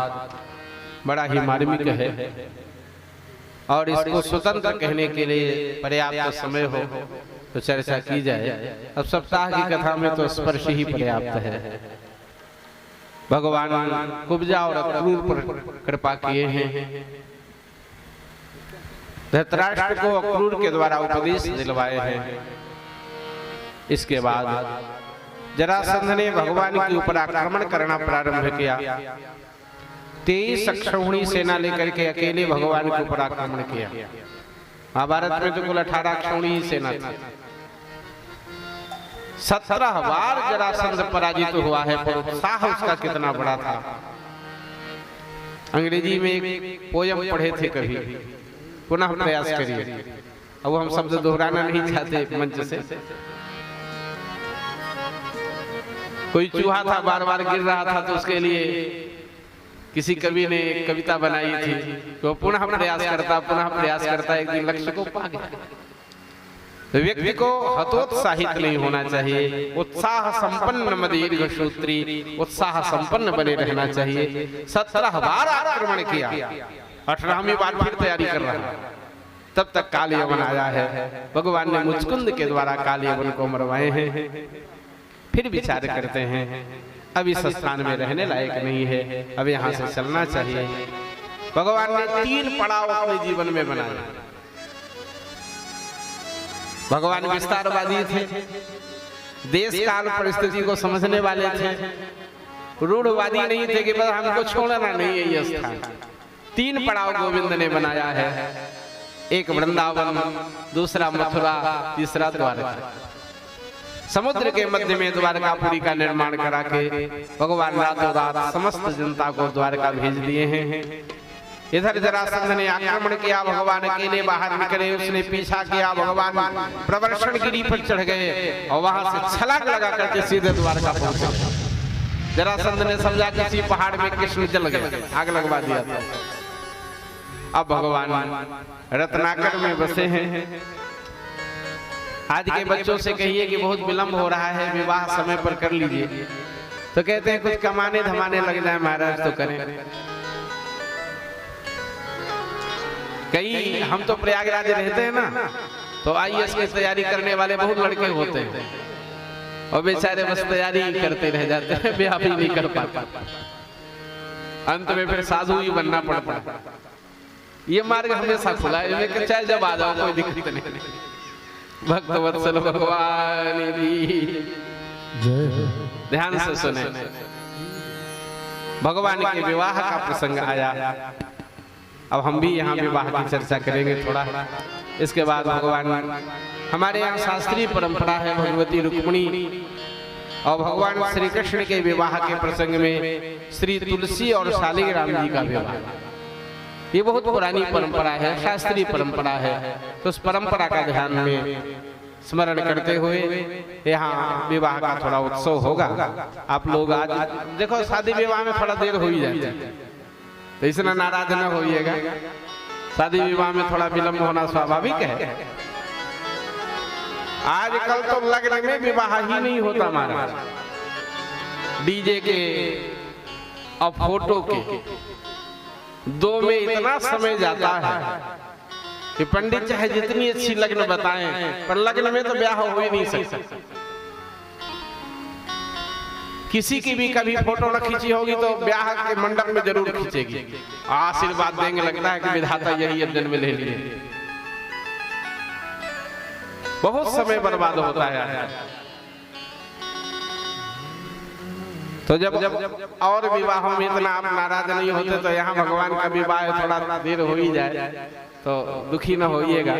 बड़ा ही मार्मिक है और इसको स्वतंत्र कहने के लिए पर्याप्त समय हो तो चर्चा की जाए। अब सप्ताह की कथा में तो स्पर्श ही पर्याप्त है। भगवान कुब्जा और अक्रूर पर कृपा किए हैं। धृतराष्ट्र को अक्रूर के द्वारा उपदेश दिलवाए हैं। इसके बाद जरासंध ने भगवान के ऊपर आक्रमण करना प्रारंभ किया। 23 अक्षौहिणी सेना लेकर के अकेले भगवान के ऊपर आक्रमण किया। महाभारत में तो कुल 18 अक्षौहिणी सेना थी। 17 बार जरासंध पराजित हुआ है, पर उत्साह उसका कितना बड़ा था। अंग्रेजी में एक पोयम पढ़े थे, कभी पुनः प्रयास करिए। अब हम शब्द दोहराना नहीं चाहते मंच से। कोई चूहा था, बार बार गिर रहा था, तो उसके लिए किसी कवि ने एक कविता बनाई थी। तो पुनः प्रयास करता एक दिन लक्ष्य को पा गया। तो व्यक्ति को हतोत्साहित नहीं होना चाहिए। उत्साह संपन्न मदीर्घ सूत्री, उत्साह संपन्न बने रहना चाहिए। 17 बार आक्रमण किया, 18वीं बार फिर तैयारी कर रहा है। तब तक काल यवन आया है। भगवान ने मुचकुंद के द्वारा काल यवन को मरवाए हैं। फिर विचार करते हैं अब इस स्थान में रहने लायक नहीं है, अब यहाँ से चलना चाहिए। भगवान ने 3 पड़ाव अपने जीवन में बनाए। भगवान विस्तारवादी थे, देश काल परिस्थिति को समझने वाले थे, रूढ़वादी नहीं थे कि बस हमको छोड़ना नहीं है ये स्थान। 3 पड़ाव गोविंद ने बनाया है, एक वृंदावन, दूसरा मथुरा, तीसरा द्वारका। समुद्र के मध्य में द्वारकापुरी का निर्माण करा के भगवान रातों रात समस्त जनता को द्वारका भेज दिए हैं। इधर जरासंध ने आक्रमण किया, भगवान अकेले बाहर निकले, उसने पीछा किया, भगवान प्रवर्षण गिरी पर चढ़ गए और वहां से छलांग लगा करके सीधे द्वारका पहुंचे। जरासंध ने समझा किसी पहाड़ में कृष्ण जल गए, आग लगवा दिया था। अब भगवान रत्नाकर में बसे हैं। आज के बच्चों से कहिए कि बहुत विलंब हो रहा है, विवाह समय पर कर लीजिए, तो कहते हैं कुछ कमाने धमाने लग जाए महाराज तो करें। कई हम तो प्रयागराज रहते हैं ना, तो आईएएस की तैयारी करने वाले बहुत लड़के होते हैं और बेचारे बस तैयारी करते रह जाते हैं, ब्याह भी नहीं कर पाते, अंत में फिर साधु ही बनना पड़ता। ये मार्ग हमेशा खुला है, लेकिन चाहे जब आ जाओ कोई दिक्कत नहीं। भक्त वत्सल भगवान की ध्यान से सुने। भगवान के विवाह का प्रसंग आया, अब हम भी यहाँ विवाह की चर्चा करेंगे थोड़ा। इसके बाद भगवान, हमारे यहाँ शास्त्रीय परंपरा है, भगवती रुक्मिणी और भगवान श्री कृष्ण के विवाह के प्रसंग में श्री तुलसी और शालिग्राम जी का विवाह, ये बहुत पुरानी परंपरा है, शास्त्रीय परंपरा है। तो उस परंपरा का ध्यान में स्मरण करते हुए यहाँ विवाह का थोड़ा उत्सव होगा। आप लोग आज देखो, शादी विवाह में थोड़ा देर हो ही जाती है, तो इसना नाराज न होइएगा। शादी विवाह में थोड़ा विलंब होना स्वाभाविक है। आजकल तो लग्न में विवाह ही नहीं होता महाराज, डीजे के और फोटो के, दो में इतना समय जाता है कि पंडित चाहे जितनी अच्छी लग्न बताएं, पर लग्न में तो ब्याह हो ही नहीं सकता। किसी की भी कभी फोटो न खींची होगी तो ब्याह के मंडप में जरूर खींचेगी, आशीर्वाद देंगे, लगता है कि विधाता यही अब जन्म ले लिए। बहुत समय बर्बाद होता है। तो जब और विवाहों में इतना आप नाराज नहीं होते, तो यहाँ भगवान का विवाह थोड़ा देर हो ही जाए तो दुखी न होइएगा।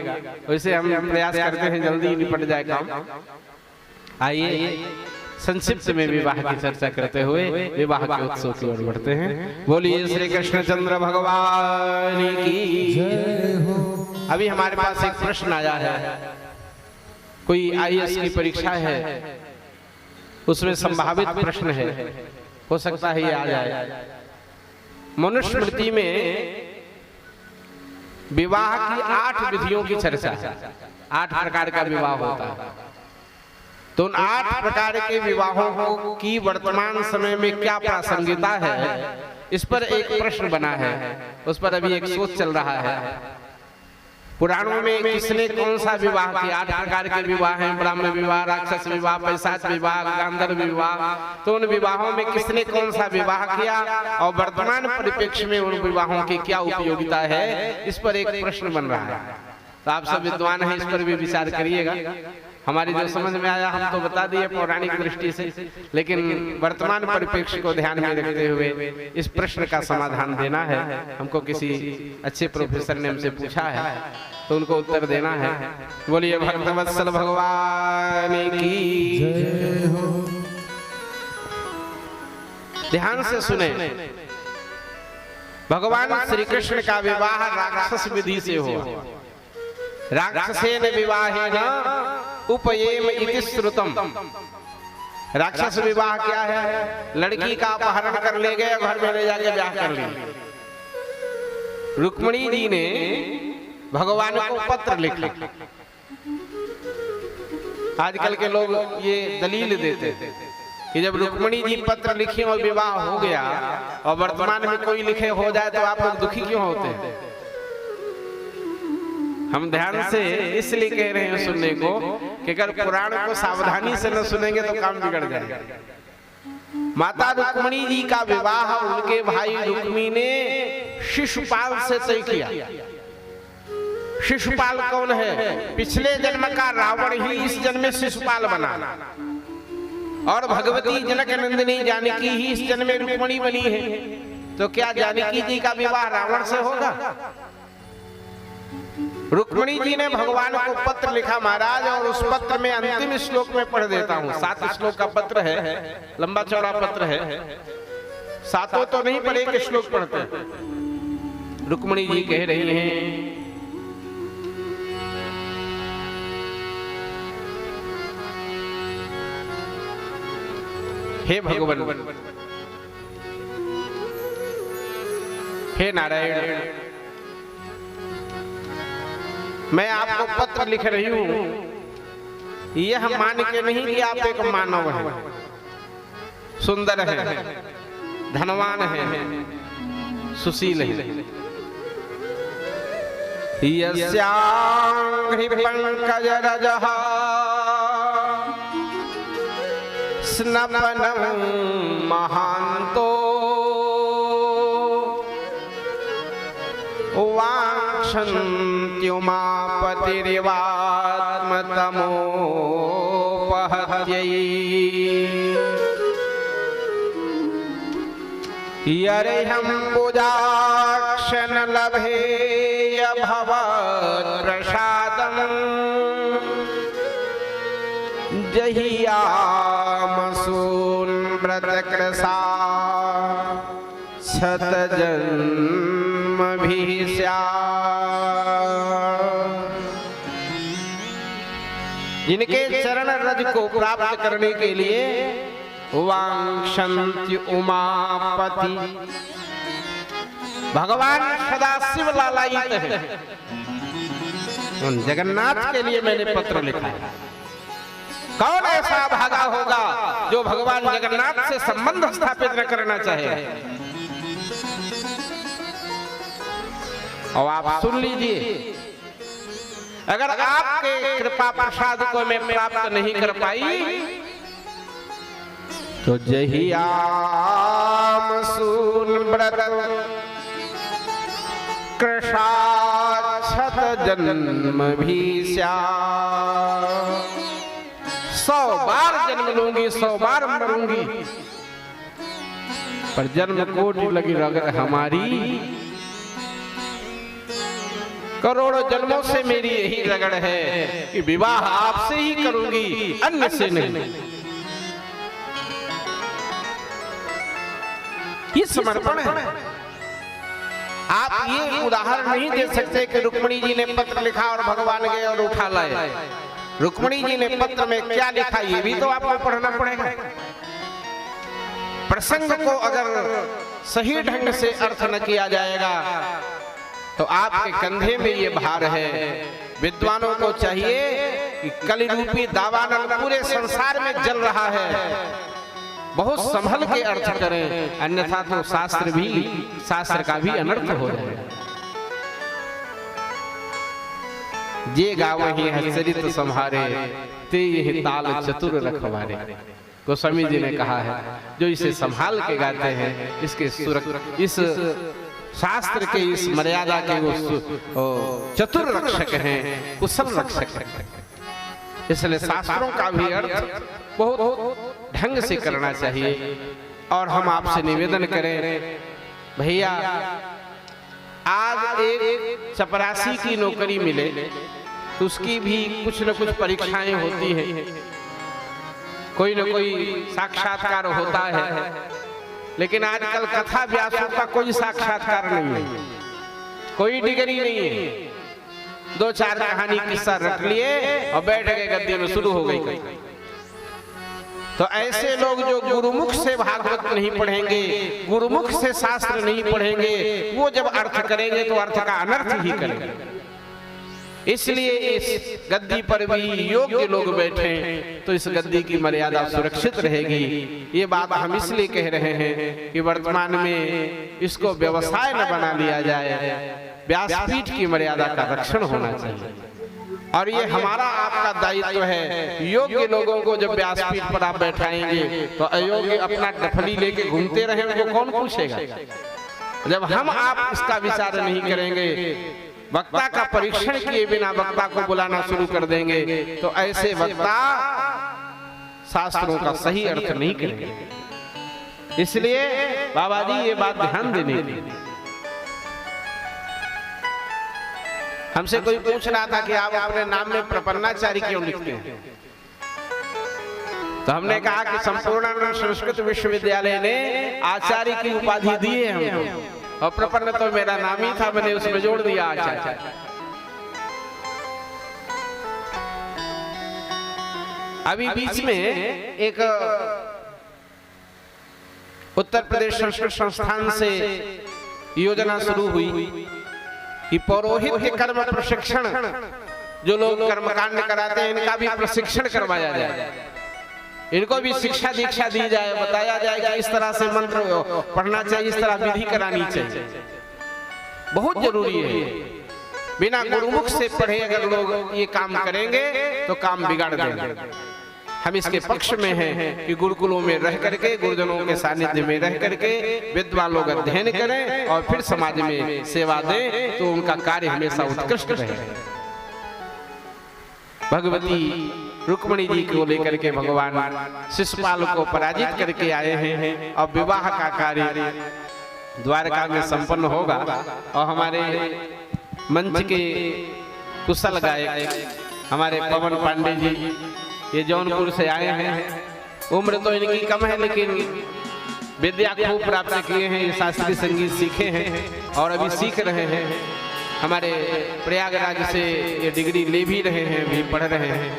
वैसे हम प्रयास करते हैं जल्दी निपट जाए काम। आइए संक्षिप्त में विवाह की चर्चा करते हुए विवाह के उत्सव की ओर बढ़ते हैं। बोलिए श्री कृष्णचंद्र भगवान की जय हो। अभी हमारे पास एक प्रश्न आया है, कोई आईएएस की परीक्षा है, उसमें संभावित प्रश्न है, हो सकता है ये आ जाए। मनुस्मृति में विवाह की 8 विधियों की चर्चा है, 8 प्रकार का विवाह होता है। तो उन 8 प्रकार के विवाहों की वर्तमान समय में क्या प्रासंगिकता है, इस पर एक प्रश्न बना है, उस पर अभी एक सोच चल रहा है। पुराणों में किसने कौन सा विवाह किया? 8 प्रकार के विवाह हैं, ब्राह्मण विवाह, राक्षस विवाह, पैशाच विवाह, गांधर्व विवाह। तो उन विवाहों में किसने कौन सा विवाह किया और वर्तमान परिप्रेक्ष्य में उन विवाहों की क्या उपयोगिता है, इस पर एक प्रश्न बन रहा है। तो आप सब विद्वान हैं, इस पर भी विचार करिएगा। हमारी जो समझ में आया हम तो बता दिए पौराणिक दृष्टि से, लेकिन वर्तमान परिप्रेक्ष्य को ध्यान में रखते हुए इस प्रश्न का समाधान देना है। हमको किसी अच्छे प्रोफेसर ने हमसे पूछा है तो उनको उत्तर देना है। बोलिए भक्तवत्सल भगवान की जय हो। ध्यान से सुने, भगवान श्री कृष्ण का विवाह राक्षस विधि से हुआ। राक्षसेन विवाहेन उपयेम इति श्रुतम। राक्षस विवाह क्या है? लड़की का अपहरण कर ले गए, घर में ले जाके ब्याह कर लिया। रुक्मिणी जी ने भगवान को पत्र लिखा। आजकल के लोग ये दलील देते थे कि जब रुक्मिणी जी पत्र लिखी और विवाह हो गया और वर्तमान में कोई लिखे हो जाए तो आप लोग दुखी क्यों होते हैं? हम ध्यान से इसलिए कह रहे हैं सुनने को कि अगर पुराण को सावधानी से न सुनेंगे तो काम बिगड़ जाएगा। माता रुक्मिणी जी का विवाह उनके भाई रुक्मी ने शिशुपाल से तय किया। शिशुपाल कौन है? पिछले जन्म का रावण ही इस जन्म में शिशुपाल बना। और भगवती जनक नंदिनी जानकी ही इस जन्म में रुक्मणी बनी है, तो क्या जानकी जी का विवाह रावण से होगा? रुक्मणी जी ने भगवान को पत्र लिखा महाराज, और उस पत्र में अंतिम श्लोक में पढ़ देता हूँ। 7 श्लोक का पत्र है, लंबा चौड़ा पत्र है, 7 तो नहीं पर 1 श्लोक पढ़ते हैं। रुक्मणी जी कह रही हैं, हे भगवान, हे नारायण, मैं आपको पत्र लिख रही हूं, यह मान के नहीं कि आप एक मानव हैं, सुंदर हैं, धनवान हैं, सुशील हैं। यस्यांघ्रि पंकज रजः स्नपनं महान्तो वाक्षन्त्युमापतिरिवात्मतमोपहत्यै यर्ह्यम्बुजाक्षन लभेय भवत्प्रसादम् जहियामसून्व्रतकृशा शतजन्मभिः स्यात्। जिनके चरण रज को प्राप्त करने के लिए वांक्षन्ति उमापति, भगवान सदाशिव लालायित है, उन जगन्नाथ के लिए मैंने पत्र लिखा है। कौन ऐसा भागा होगा जो भगवान जगन्नाथ से संबंध स्थापित न करना चाहे? और आप सुन लीजिए, अगर आपके कृपा प्रसाद को मैं प्राप्त नहीं कर पाई तो जहियामसून व्रत कृशाक्षत जन्म भी 100 बार जन्म लूंगी, 100 बार मरूंगी, पर जन्म कोटि लगी अगर हमारी, करोड़ों जन्मों से मेरी यही रगड़ है कि विवाह आपसे ही करूंगी, अन्य से नहीं। ये समर्पण है। आप ये उदाहरण नहीं दे सकते कि रुक्मणी जी ने पत्र लिखा और भगवान गए और उठा लाए। रुक्मणी जी ने पत्र में क्या लिखा ये भी तो आपको पढ़ना पड़ेगा। प्रसंग को अगर सही ढंग से अर्थ न किया जाएगा तो आपके कंधे में ये भार है। विद्वानों को चाहिए कि कलिरूपी दावानल पूरे संसार में जल रहा है, बहुत संभल के अर्थ करें, अन्यथा तो शास्त्र का भी अनर्थ हो जाएगा। जे गावहि हरिचरित संहारे, ते यह ताल चतुर रखवारे। गोस्वामी जी ने कहा है जो इसे संभाल के गाते हैं, इसके इस शास्त्र के इस मर्यादा के वो चतुर रक्षक हैं, कुशल रक्षक हैं। इसलिए शास्त्रों का भी अर्थ बहुत ढंग से करना चाहिए। और हम आपसे निवेदन करें भैया, आज एक चपरासी की नौकरी मिले तो उसकी भी कुछ न कुछ परीक्षाएं होती हैं, कोई न कोई साक्षात्कार होता है। लेकिन आजकल कथा व्यासों का कोई साक्षात्कार नहीं है, कोई डिग्री नहीं है। 2-4 कहानी किस्सा रट लिए और बैठ गए गद्दी में, शुरू हो गई। तो ऐसे लोग जो गुरुमुख से भागवत नहीं पढ़ेंगे, गुरुमुख से शास्त्र नहीं पढ़ेंगे, वो जब अर्थ करेंगे तो अर्थ का अनर्थ ही करेंगे। इसलिए इस गद्दी पर भी योग्य लोग बैठे तो इस गद्दी की मर्यादा सुरक्षित रहेगी। ये बात हम इसलिए कह रहे हैं कि वर्तमान में इसको व्यवसाय न बना लिया जाए, व्यासपीठ की मर्यादा का रक्षण होना चाहिए। और ये हमारा आपका दायित्व है। योग्य लोगों को जब व्यासपीठ पर आप बैठाएंगे तो अयोग्य अपना डफली लेके घूमते रहे, उनको कौन पूछेगा? जब हम आप इसका विचार नहीं करेंगे, वक्ता का परीक्षण किए बिना वक्ता को बुलाना शुरू कर देंगे, तो ऐसे वक्ता शास्त्रों का सही अर्थ नहीं करेंगे। इसलिए बाबा जी ये बात ध्यान देने की। हमसे कोई पूछ रहा था कि आप अपने नाम में प्रपन्नाचारी क्यों लिखते हैं, तो हमने कहा कि संपूर्णानंद संस्कृत विश्वविद्यालय ने आचार्य की उपाधि दी है हमको, और प्रपन्न तो मेरा नाम ही था, मैंने उसमें जोड़ दिया आचार्य। अभी बीच में एक उत्तर प्रदेश संस्कृत संस्थान से योजना शुरू हुई कि पौरोहित के कर्म प्रशिक्षण, जो लोग कर्मकांड कराते हैं इनका भी प्रशिक्षण करवाया जाए, इनको भी शिक्षा दीक्षा दी जाए, बताया जाए कि इस तरह से मंत्र पढ़ना चाहिए, इस तरह विधि करानी चाहिए। बहुत जरूरी है। बिना गुरुमुख से पढ़े अगर लोग ये काम करेंगे तो काम बिगाड़ देंगे। हम इसके पक्ष में हैं कि गुरुकुलों में रह करके, गुरुजनों के सानिध्य में रह करके विद्वान लोग अध्ययन करें और फिर समाज में सेवा दें, तो उनका कार्य हमेशा उत्कृष्ट रहे। भगवती रुक्मणी जी को लेकर के भगवान शिशुपाल को पराजित करके आए हैं, और विवाह का कार्य द्वारका में संपन्न होगा। और हमारे मंच के कुशल गायक हमारे पवन पांडे जी, ये जौनपुर से आए हैं। उम्र तो इनकी कम है लेकिन विद्या खूब प्राप्त किए हैं, शास्त्रीय संगीत सीखे हैं और अभी सीख रहे हैं। हमारे प्रयागराज से ये डिग्री ले भी रहे हैं, भी पढ़ रहे हैं।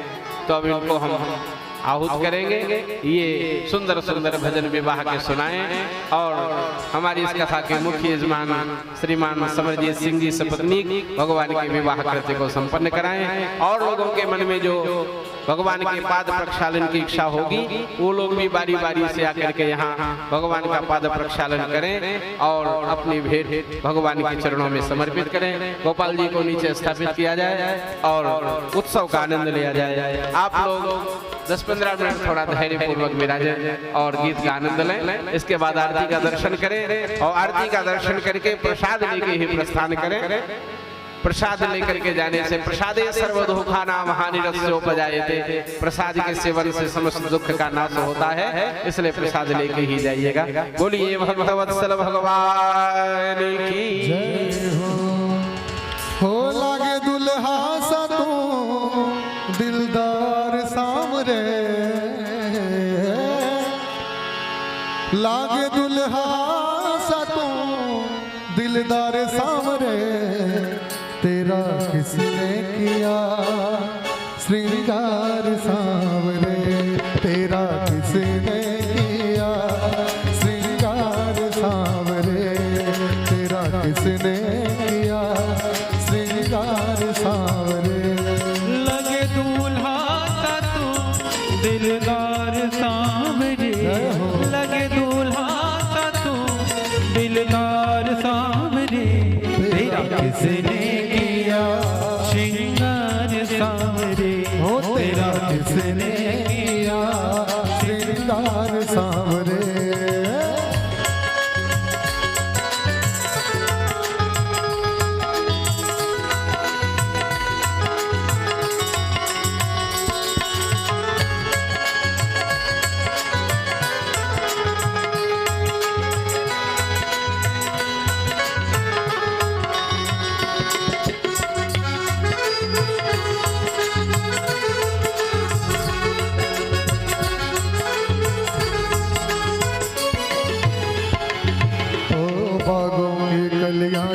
तो अब इनको हम आहूत करेंगे, ये सुंदर सुंदर भजन विवाह के सुनाएं और हमारी इस कथा के मुख्य यजमान श्रीमान समरजीत सिंह जी सपत्नीक भगवान के विवाह कृत्य को संपन्न कराएं। और लोगों के मन में जो भगवान के पाद प्रक्षालन की इच्छा होगी, वो लोग भी बारी बारी से आकर के यहाँ भगवान का पाद प्रक्षालन करें और अपनी भेंट भगवान के चरणों में समर्पित करें। गोपाल जी को नीचे स्थापित किया जाए और उत्सव का आनंद लिया जाए। आप लोग 10-15 मिनट थोड़ा धैर्य पूर्वक विराजें और गीत का आनंद लें। इसके बाद आरती का दर्शन करें और आरती का दर्शन करके प्रसाद लेके ही प्रस्थान करें। प्रसाद लेकर के जाने से प्रसादे सर्वदुःखानां हानिरस्योपजायते, प्रसाद के सेवन से समस्त दुख का नाश होता है, इसलिए प्रसाद लेके ही जाइएगा। बोलिए भक्तवत्सल भगवान की जय हो लागे दुल्हा सा तू दिलदार सामरे, लागे दुल्हा सा तू दिलदार सामरे, तेरा किसने किया श्रृंगार सांवरे, तेरा किसने किया श्रृंगार सांवरे, तेरा किसने किया श्रृंगार सांवरे। लगे दूल्हा सा तू दिलदार सांवरे, लगे दूल्हा सा तू दिलदार सांवरे, तेरा किसने किया श्रृंगार सांवरे, हो तेरा किसने किया श्रृंगार सांवरे।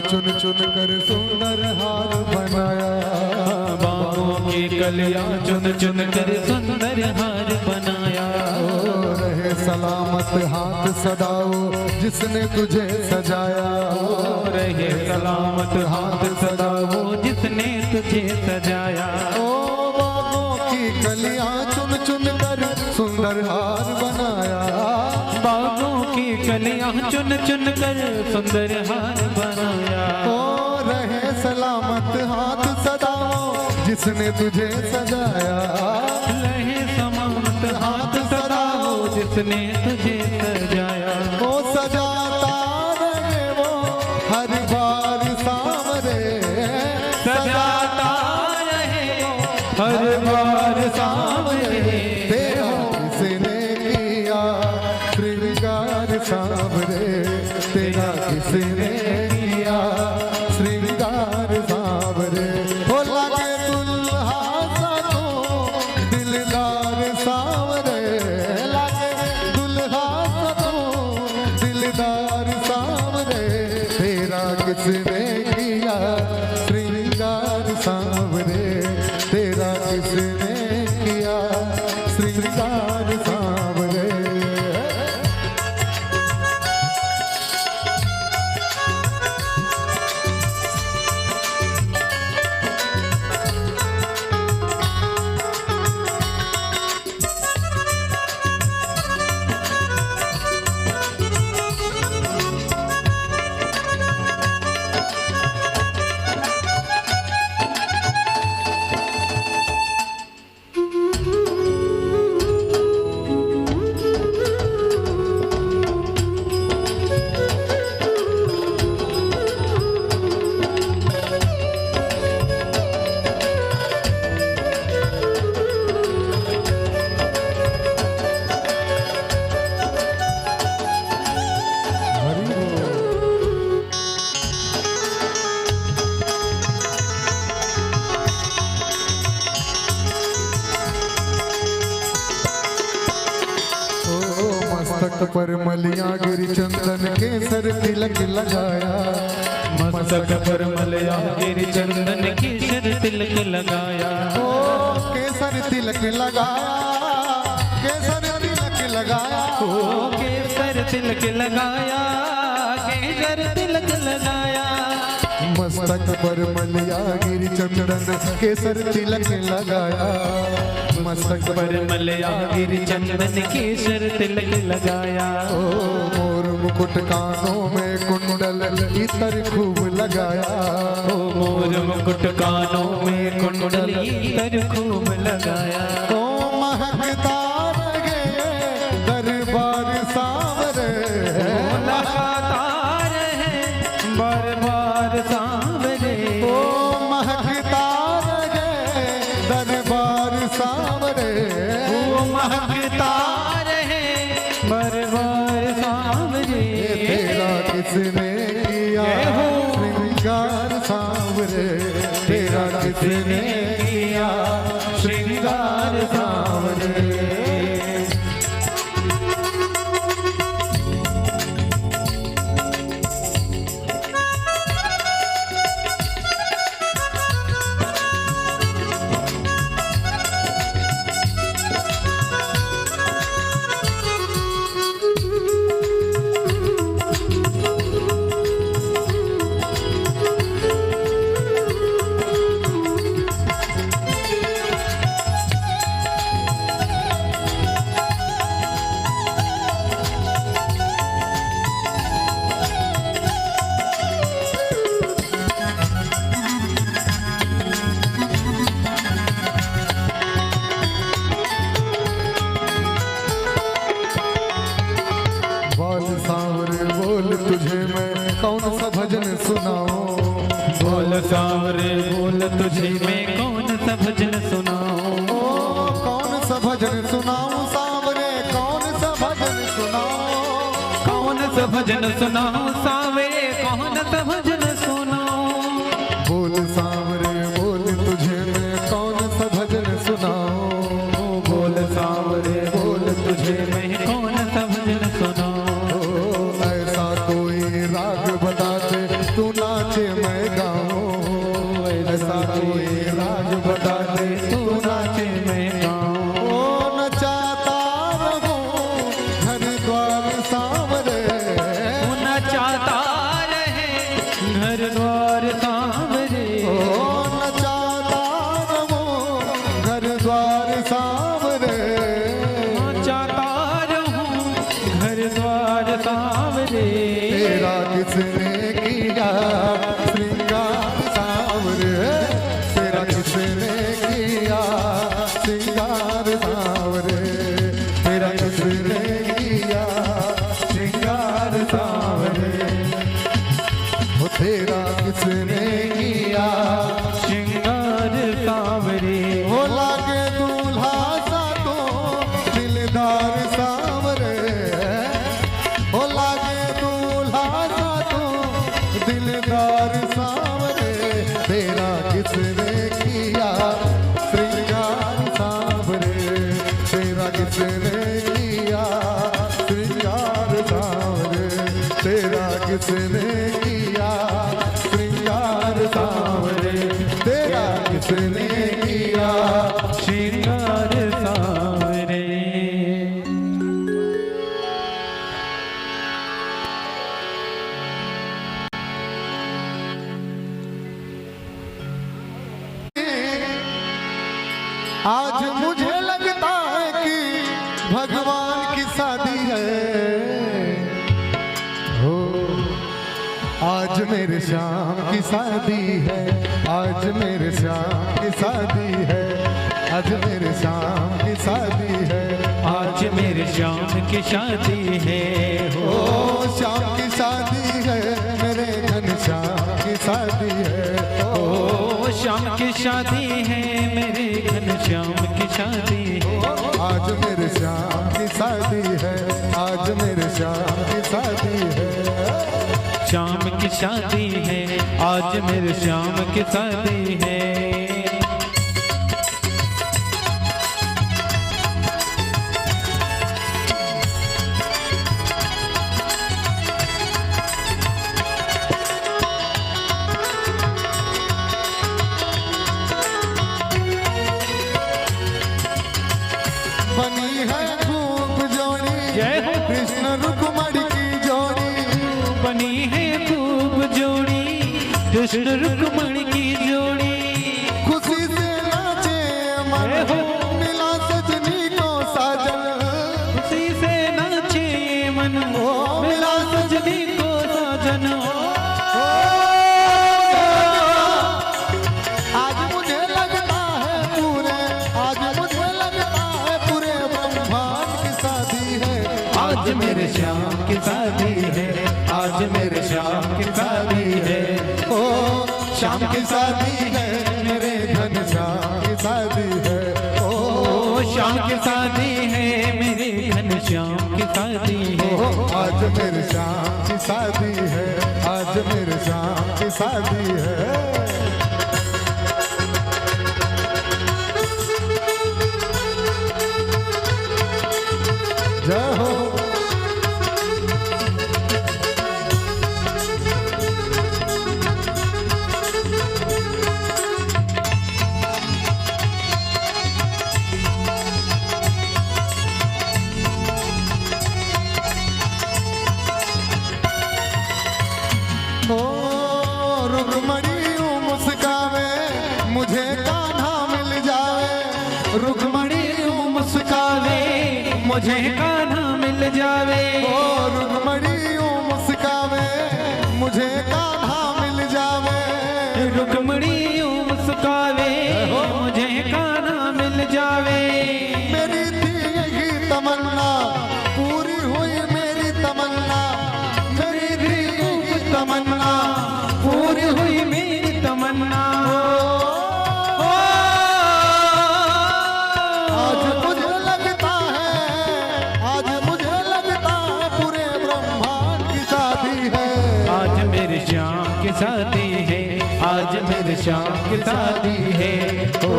चुन चुन कर सुंदर हार बनाया, बागों की कलियां चुन चुन कर सुंदर हार बनाया। रहे सलामत हाथ सदाओ जिसने तुझे सजाया, रहे सलामत हाथ सदाओ जिसने तुझे सजाया। ओ बागों की कलियां चुन चुन कर सुंदर हार बनाया, बागों की कलियां चुन चुन कर सुंदर हार बनाया। ओ रहे सलामत हाथ सदाओ जिसने तुझे सजाया, रहे सलामत हाथ सदाओ जिसने तुझे सजाया। ओ सजाता रहे वो हर बार सांवरे, सजाता रहे वो हर बार सांवरे, तेरा किसने मस्तक पर मलिया गिरी चंदन केसर तिलक लगाया मस्तक पर मलया गिरी चंदन केसर तिलक लगाया ओ केसर तिलक लगाया केसर तिलक लगाया ओ केसर तिलक लगाया केसर तिलक लगाया मस्तक पर मलिया गिरी चंदन केसर तिलक लगाया मस्तक पर मलया गिरी चंदन केसर तिलक लगाया ओ मोर मुकुट कानों में कुंडल इतर खूब लगाया ओ मोर मुकुट कानों में कुंडल इतर खूब लगाया ओ महकता रहे दरबार सांवरे लगातार है बार बार सांवरे ओ महकता रहे दरबार सांवरे ओ महकता रहे बार बार सांवरे तेरा किसने किया श्रृंगार सांवरे तेरा किसने किया श्रृंगार सांवरे बोल सांवरे बोल तुझे मैं कौन सा भजन सुनाऊं बोल सांवरे बोल तुझे मैं कौन सा भजन सुनाऊं ओ कौन सा भजन सुनाऊं सांवरे कौन सा भजन सुनाऊं कौन सा भजन सुनाऊं सांवरे कौन सा भजन सुनाऊं बोल सांवरे बोल तुझे मैं कौन सा भजन सुनाऊं बोल सांवरे बोल तुझे मैं कौन सा भजन सुनाऊं ओ ऐसा कोई राग बता दे तू नाचे मैं गाऊं ऐसा कोई राग बता दे तू नाचे मैं गाऊं ओ नचाता रहूं घर द्वार सांवरे नचाता रहे घर द्वार सांवरे ओ नचाता रहूं घर द्वार सांवरे नचाता रहूं घर द्वार सांवरे तेरा किसने किया श्रृंगार सांवरे तेरा किसने किया श्रृंगार सांवरे तेरा किसने किया श्रृंगार सांवरे ओ तेरा किसने किया श्रृंगार सांवरे हो लागे दूल्हा सा तो दिलदार सांवरे हो लागे दूल्हा सा तो दिलदार सांवरे तेरा किसने किया श्रृंगार सांवरे तेरा किसने किया श्रृंगार सांवरे तेरा किसने किया श्रृंगार सांवरे तेरा किसने किया श्रृंगार सांवरे आज मुझे लगता है कि भगवान की शादी है हो आज मेरे श्याम की शादी है आज मेरे श्याम की शादी है आज मेरे श्याम की शादी है आज मेरे श्याम की शादी है ओ श्याम की शादी है मेरे घनश्याम की शादी है ओ श्याम की शादी है मेरे घनश्याम की शादी है आज मेरे श्याम की शादी है आज मेरे श्याम की शादी है श्याम की शादी है आज मेरे श्याम की शादी है कृष्ण रुक्मणी की जोड़ी खुशी से नाचे मन, मिला सजनी को साजन। खुशी से नाचे मन, मिला सजनी को साजन। आज मुझे लगता है पूरे, आज मुझे लगता है पूरे ब्रह्मांड की शादी है। आज मेरे श्याम की शादी है, आज मेरे श्याम की शादी है। ओ शाम की शादी है, मेरे धन श्याम की शादी है। ओ श्याम की शादी है, मेरे घन श्याम की शादी है। आज मेरे श्याम की शादी है, आज मेरे श्याम की शादी है। जय हो। ओ रुक्मणी यूं मुस्कावे, मुझे कान्हा मिल जावे। रुक्मणी यूं मुस्कावे, मुझे कान्हा मिल जावे। ओ रुक्मणी यूं मुस्कावे, मुझे कान्हा मिल जावे। रुक्मणी यूं मुस्कावे, मुझे कान्हा मिल जावे। मेरी थी यही तमन्ना, पूरी हुई मेरी तमन्ना। मेरी थी यही तमन्ना, पूरी हुई मेरी तमन्ना। आज मुझे लगता है, आज मुझे लगता है पूरे ब्रह्मांड की शादी है। आज मेरे श्याम की शादी है, आज मेरे श्याम की शादी है। ओ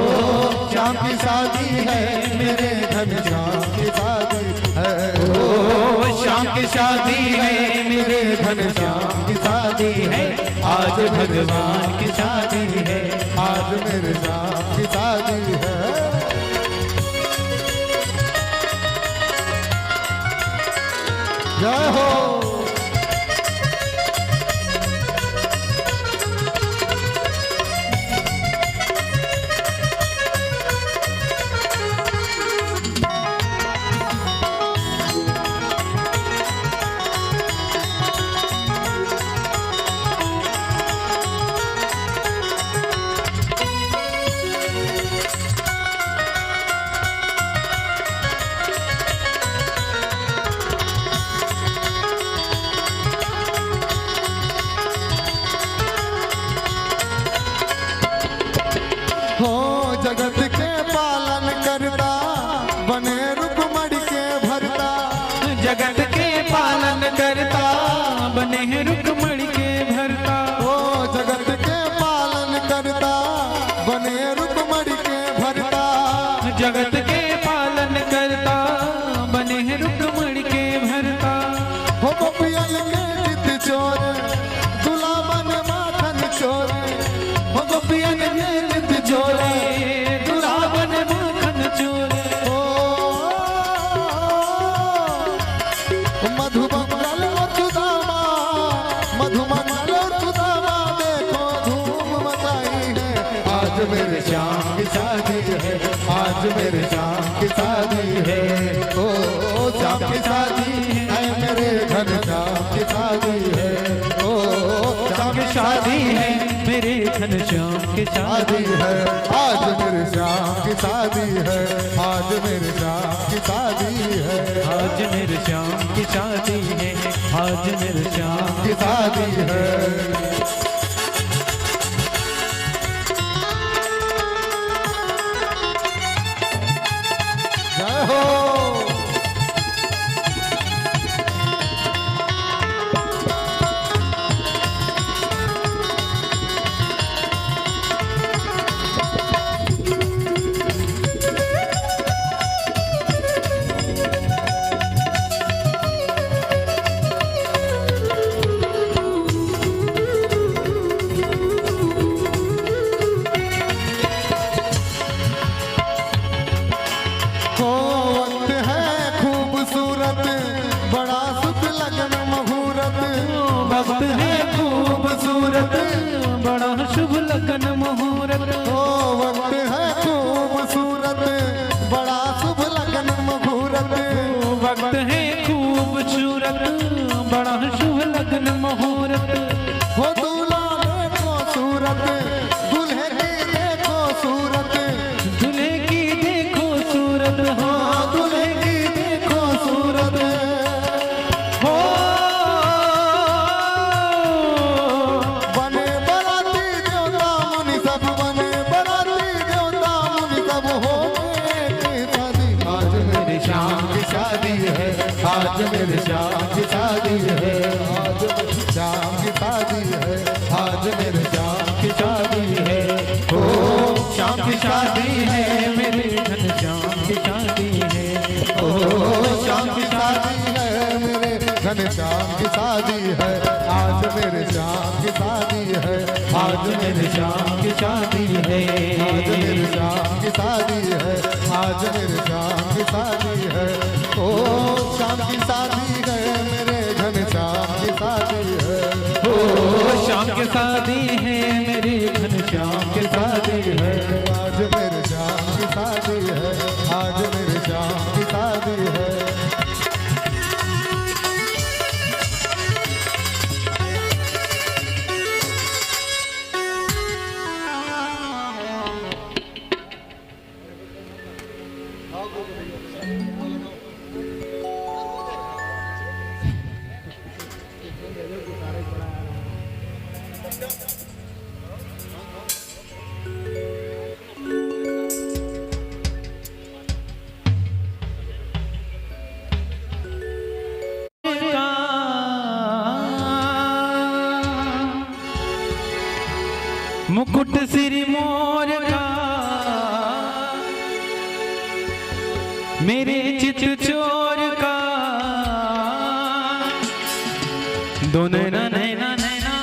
श्याम की शादी है, मेरे धन श्याम की शादी है। ओ श्याम की शादी है, मेरे घन श्याम की शादी है। आज भगवान की शादी है, आज मेरे श्याम की शादी है। जय हो। हो जगत के पालन करता, बने रुक्मणी के भरता। जगत के पालन करता, बने रुक्मणी के भरता। हो जगत के पालन करता, बने रुक्मणी के भरता। जगत के पालन करता, बने रुक्मणी के भरता। हो गोपियन के चित चोर, दूल्हा बने माखन चोर। हो गोपियन के चित चोरे, दूल्हा बने माखन चोरे। ओ मधुमंगल और सुदामा, मधुमंगल और सुदामा, देखो धूम मचाई है। आज मेरे श्याम की शादी है, आज मेरे श्याम की शादी है। ओ श्याम की शादी है, मेरे घन श्याम की शादी है। ओ श्याम की शादी है, मेरे घन श्याम की शादी शादी है। आज मेरे श्याम की शादी है, आज मेरे श्याम की शादी है। आज मेरे श्याम की शादी है, आज मेरे श्याम की शादी है। जय हो। है खूबसूरत, बड़ा शुभ लगन मुहूर्त। हो दूल्हा देखो सूरत, दूल्हे की देखो सूरत, दूल्हे की देखो सूरत, हाँ दूल्हे की देखो सूरत। हो बने बराती देवता मुनि सब, बने बराती देवता मुनि सब, हो गए शादी। आज मेरी शाम की शादी है, आज मेरी शाम की शादी है, आज मेरी शाम की शादी है, आज मेरी शाम की शादी है। ओ शाम की शादी है, मेरे घनश्याम की शादी है। ओ शाम की शादी है, मेरे घनश्याम की शादी है, आज मेरे श्याम की शादी है, आज मेरे शाम की शादी है, आज मेरे श्याम की शादी है, आज मेरे श्याम की शादी है। ओ शाम की शादी है, मेरे घनश्याम की शादी है। ओ शाम की शादी है, मेरे घनश्याम की शादी है। आज मेरे श्याम की शादी है, आज मेरे श्याम की शादी है। मुकुट सिर मोर का, मेरे चित चोर का, दो नैना नैना नैना,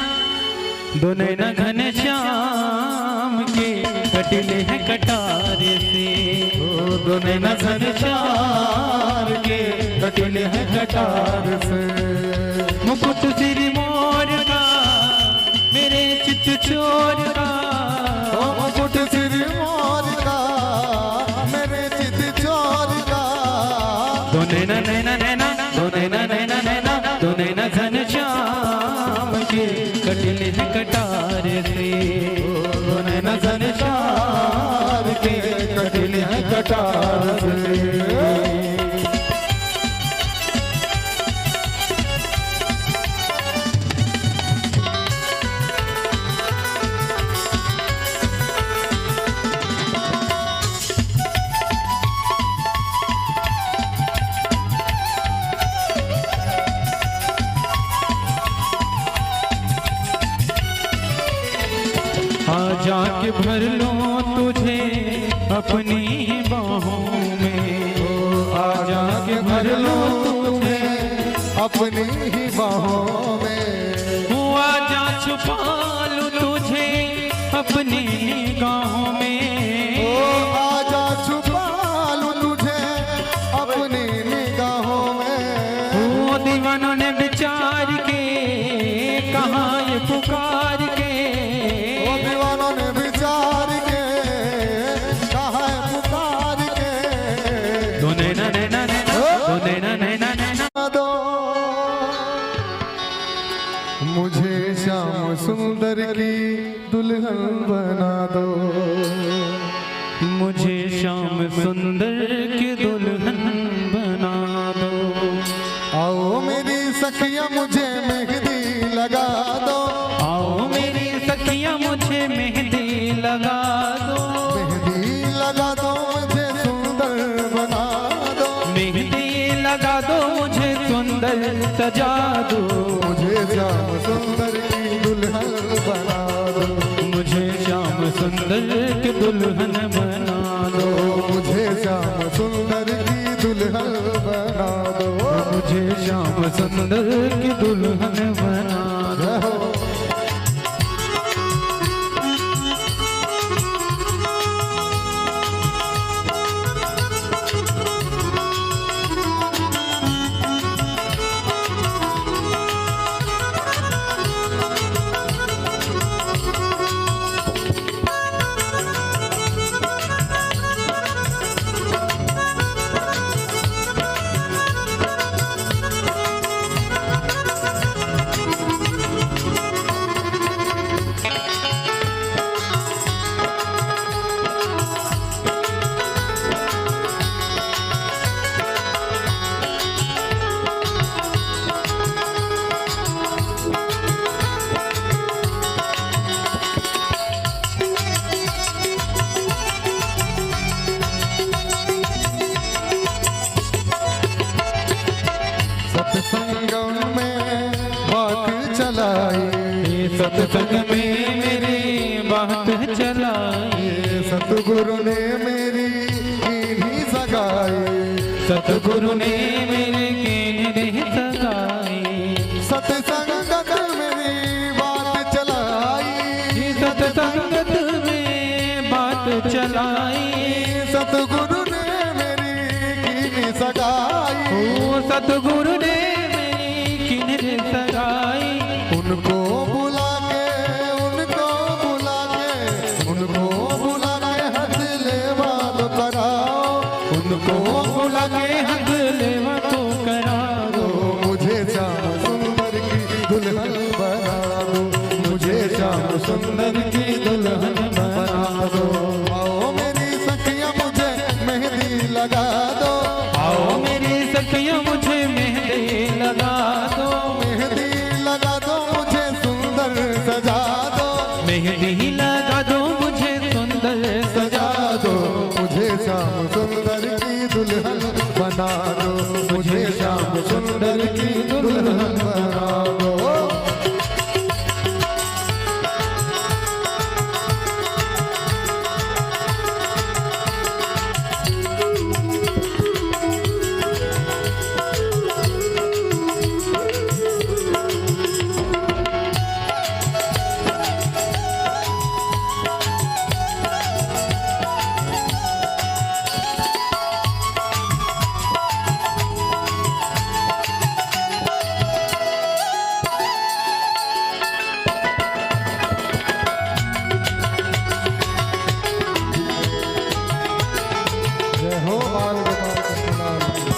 दो नैना घनश्याम के कटिले हैं कटार से। दो नैना घनश्याम के कटिले हैं कटार से। मुकुट सिर मोर का, मेरे चित चोर का, ओ मुकुट सिर मोर का, मेरे चित चोर का, दो नैना नैना नैना, दो नैना नैना नैना, दो नैना घनश्याम के कटिले हैं कटार से। दो नैना घनश्याम के कटिले हैं कटार से। जाके भर लो तुझे अपनी ही बाहों में। आ जाके भर लो तुझे अपनी ही बाहों में। हुआ जा छुपा लूं तुझे अपनी निगाहों में। ओ आजा छुपा लूं तुझे अपनी निगाहों में। वो दीवानों ने विचार के कहा ये पुकार के। वो दीवानों ने विचार के कहा है पुकार के। दो नैना नैना नैना, दो नैना नैना नैना, दो मुझे श्याम सुंदर की दुल्हन बना दो। मुझे श्याम सुंदर की दुल्हन बना दो। आओ मेरी सखिया मुझे मेहंदी लगा दो। आओ मेरी सखियां मुझे मेहंदी लगा दो। मेहंदी लगा दो मुझे सुंदर बना दो। मेहंदी लगा दो मुझे सुंदर सजा दो। मुझे श्याम सुंदर की दुल्हन बना दो। मुझे श्याम सुंदर की दुल्हन बना दो। मुझे श्याम सुंदर की दुल्हन बना दो। मुझे श्याम सुंदर की दुल्हन बना दो। सत्संगम में बात चलाई, सत्संग में मेरी बात चलाई, सतगुरु ने मेरी कीनी सगाई, सतगुरु ने मेरे कीनी सगाई, सत्संगत मेरी बात चलाई, सत्संगत में बात चलाई, सतगुरु ने मेरी कीनी सगाई, ओ सतगुरु ने मेरी कीनी सगाई, उनको बुला के उनको बुला के उनको बुला के हद लेवा तो कराओ, उनको बुला के हद लेवा तो करा दो, मुझे श्याम सुंदर की दुल्हन बना दो, मुझे श्याम सुंदर की दुल्हन बना दो। आओ मेरी सखियां मुझे मेहंदी लगा दो, आओ मेरी सखियां मुझे मेहंदी लगा दो, मेहंदी लगा दो मुझे सुंदर सजा दो, मेहंदी लगा दो मुझे सुंदर सजा दो, मुझे श्याम सुंदर की दुल्हन बना दो, मुझे श्याम सुंदर की दुल्हन बना दो। जय हो बाल गोपाल कृष्णलाल की।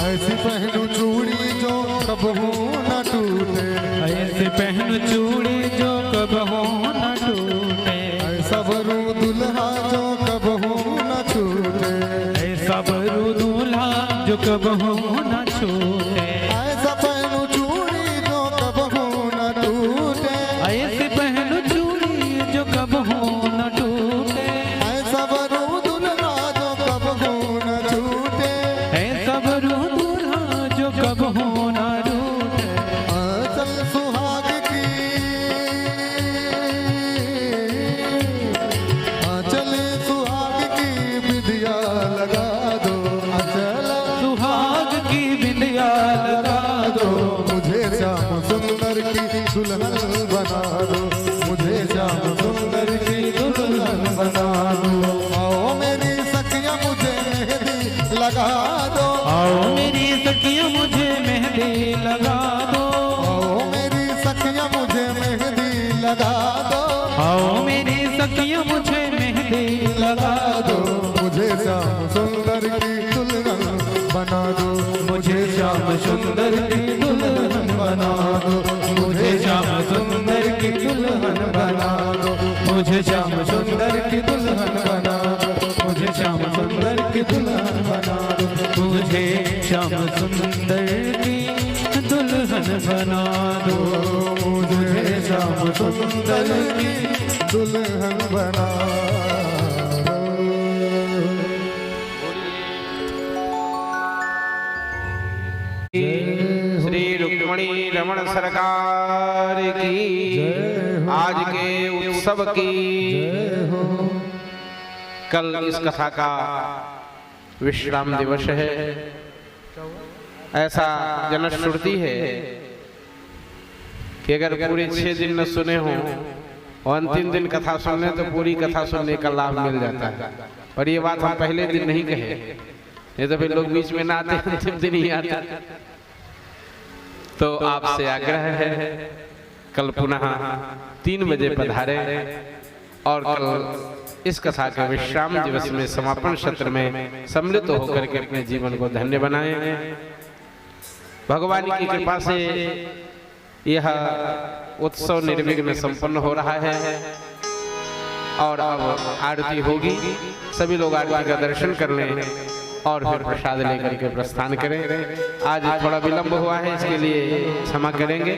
ऐसी पहनू चूड़ी जो कबहू न टूटे, ऐसे पहन चूड़ी जो कबहू न टूटे, ऐसा बरू दुल्हा जो कबहू न छूटे, ऐसा बरू दूल्हा जो कबहू न छूटे, ऐसा पहनू चूड़ी जो कबहू न टूटे, ऐसे पहन चूड़ी जो कबहू न टूटे, ऐसा बरू दुल्हा जो कबहू न छूटे, ऐसा बरू दूल्हा जो कबहू न टूटे, आंचल सुहाग की आंचल सुहाग की विधिया लगा दो, आंचल सुहाग की बिंदिया लगा दो, मुझे श्याम सुंदर की दुल्हन बना दो, मुझे श्याम सुंदर की दुल्हन बना दो। आओ मेरी सखियां मुझे मेहंदी लगा दो, आओ मेरी सखियां मुझे मेहंदी लगा दो, आओ मेरी सखियां मुझे मेहंदी लगा दो, आओ मेरी सखियां मुझे मेहंदी लगा दो, मुझे श्याम सुंदर की दुल्हन बना दो, मुझे श्याम सुंदर की दुल्हन बना दो, मुझे श्याम सुंदर की दुल्हन बना दो, मुझे श्याम सुंदर की दुल्हन बना दो, मुझे श्याम सुंदर की दुल्हन बना दो, मुझे श्याम सुंदर की दुल्हन बना दो, मुझे श्याम सुंदर की दुल्हन बना दो। श्री रुक्मणी रमण सरकार की, आज के उत्सव की, कल इस कथा का विश्राम दिवस है। ऐसा जनश्रुति है कि अगर पूरे 6 दिन न सुने हो और अंतिम दिन कथा सुन ले तो पूरी कथा सुनने का लाभ मिल जाता है। पर ये बात हम पहले दिन नहीं कहे, नहीं तो फिर लोग बीच में ना आते, अंतिम दिन ही आते। तो आपसे आग्रह है कल पुनः 3 बजे पधारे और कल इस कथा के विश्राम दिवस में समापन सत्र में सम्मिलित होकर के अपने जीवन को धन्य बनाएं। भगवान की कृपा से यह उत्सव निर्विघ्न संपन्न हो रहा है और अब आरती होगी। सभी लोग आरती का दर्शन कर लें और फिर प्रसाद लेकर के प्रस्थान करें। आज थोड़ा विलंब हुआ है, इसके लिए क्षमा करेंगे।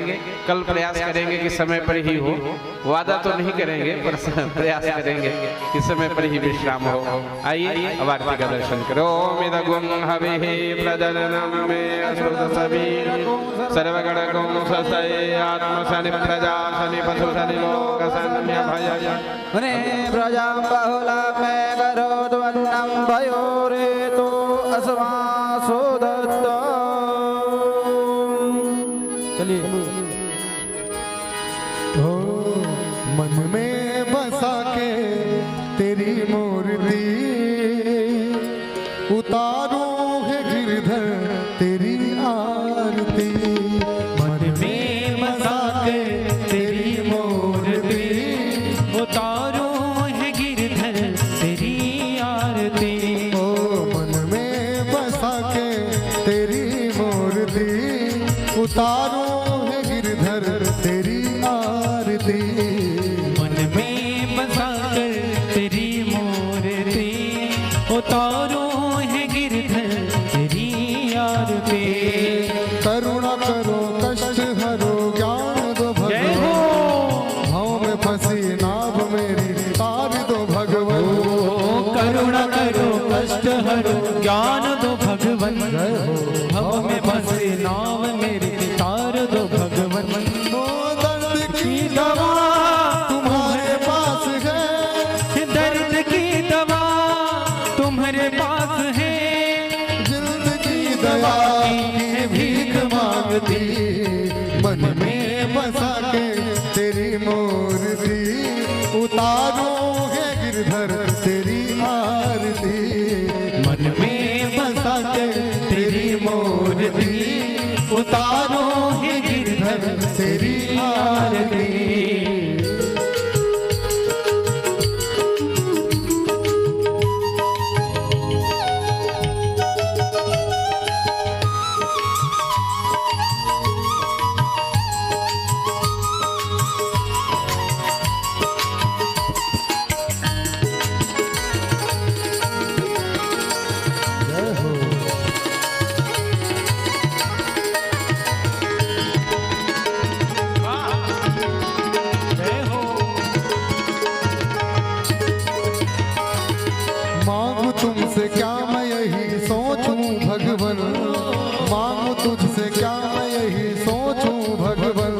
कल प्रयास करेंगे कि समय पर ही हो। वादा तो नहीं करेंगे पर प्रयास करेंगे कि समय पर ही विश्राम हो। आइए अब आरती का दर्शन करो। मिदगुं हविः प्रजननं मे असुत सबीर सर्वगण गुं ससये आत्मसनि प्रजा सनि पशु सनि लोक सन्य भय मुने प्रजा बहुला मे करोतु अन्नं भयोरेतो अस्मासो दत्त। चलिए। हो मन में बसा के तेरी मूर्ति उतारूं है गिरधर तेरी आरती। मन में बसा के तेरी मूर्ति उतारूं है गिरधर तेरी आरती। ओ मन में बसा के तेरी मूर्ति उतारूं है गिरधर तेरी आरती। मन में बसा कर तेरी मूर्ति उतारूं है गिरधर तेरी आरती। करुणा करो कष्ट हरो ज्ञान दो भगवान। भाव में फंसी नाव मेरी तार दो भगवान। करुणा करो कष्ट हरो ज्ञान दो भगवन। भव में फंसे नाव मेरी तार दो भगवन। ओ दर्द की दवा तुम्हारे पास है। दर्द की दवा तुम्हारे पास है। जिंदगी दया की भीख मांगती। मन में बसा के तेरी मूर्ति उतारूं है गिरधर तेरी आरती। मन में बसा के तेरी मूर्ति उतारूं है गिरधर तेरी आरती। मांगू तुमसे क्या मैं यही सोचूं भगवन। मांगू तुझसे क्या मैं यही सोचूं भगवन।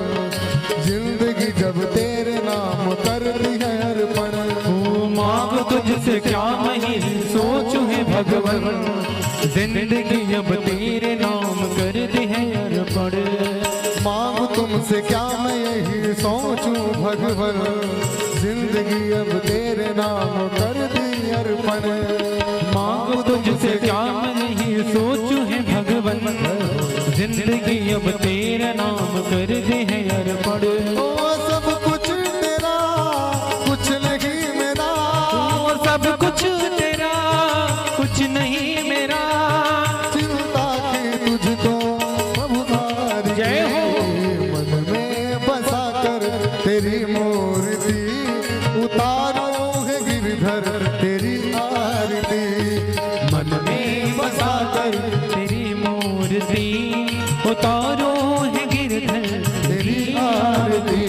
जिंदगी जब तेरे नाम कर दी है अर्पण। मांग तुझसे क्या मैं ही सोचूं है भगवन। जिंदगी अब तेरे नाम कर दे है अर्पण। मांगू तुमसे क्या मैं यही सोचूं भगवन। जिंदगी अब तेरे नाम कर दी अर्पण। मांग तुझसे क्या मैं ही सोचूं है भगवन। जिंदगी अब तेरा नाम कर दे है अर्पण। ओ सब कुछ तेरा कुछ नहीं मेरा। ओ सब कुछ तेरा कुछ नहीं मेरा। चिंता की तुझको प्रभु तारी। जय हो। मन में बसा कर तेरी मूर्ति उतारो है गिरधर तेरी आरती। मन में बसा कर तेरी मूर्ति उतारो है गिरधर तेरी आरती।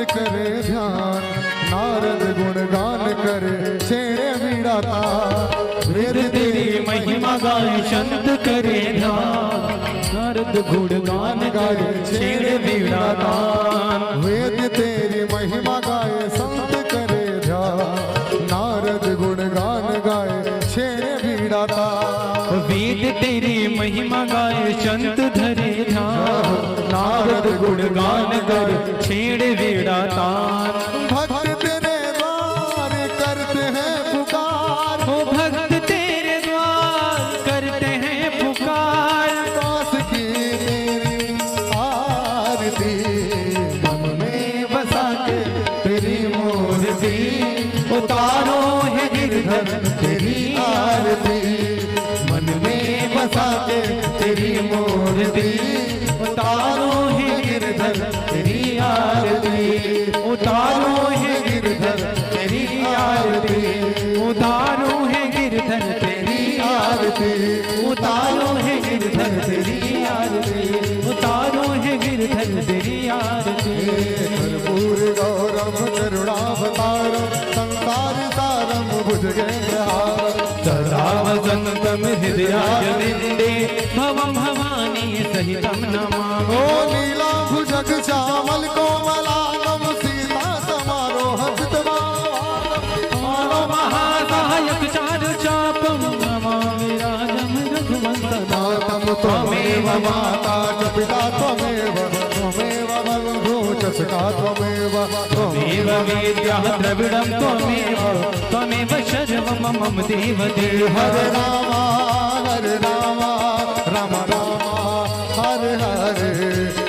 करे ध्यान, नारद गुणगान करे छेड़े मीराता। वेद तेरी महिमा गाए संत करे ध्यान, नारद गुणगान गाए छेड़ वीणा तान। वेद तेरी महिमा गाए संत करे ध्यान, नारद गुणगान गाए छेड़ वीणा तान। वेद तेरी महिमा गाए संत धरे ध्यान, नारद गुणगान गाए छेड़ वीणा तान। भक्त तेरे द्वार करते हैं पुकार, ओ भक्त तेरे द्वार करते हैं पुकार। दास की तेरी आरती, मन में बसा के तेरी मूर्ति उतारो है गिरधर तेरी आरती। मन में बसा के तेरी मूर्ति उतारो है गिरधर तेरी आरती। उतारो है गिरधर तेरी आरती। उतारो है गिरधर तेरी आरती। उतारो है गिरधर तेरी आरती। उतारो है गिरधर तेरी आरती। कर्पूर गौरम करुणावतारम संसार सारम भुजगेन्द्रहारम। सदा वसंतम हृदयाय निंदे भवम भवानी सहितम नमामि। ओ नीला भुजग श्यामल कोमलांगम सीता समारोह मानो महासहायक चारु चापम नमामि राजम रघुवंशनाथम। त्वमेव माता च पिता त्वमेव, त्वमेव बन्धु च सखा त्वमेव, त्वमेव वेद्या द्रविडं त्वमेव, त्वमेव शर्वं मम देव देव। हरे रामा राम राम हरे हरे।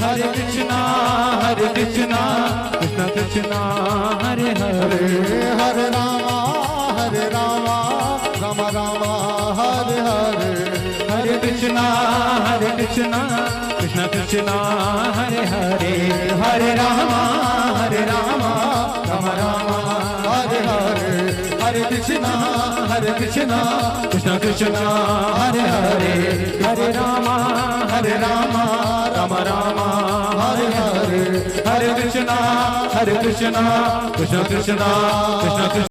हरे कृष्णा कृष्ण कृष्णा हरे हरे। हरे रामा राम राम हरे हरे। हरे कृष्णा कृष्ण कृष्णा हरे हरे। हरे राम राम राम हरे हरे। हरे कृष्णा कृष्ण कृष्णा हरे हरे। हरे राम राम राम हरे हरे। हरे कृष्णा कृष्ण कृष्णा कृष्ण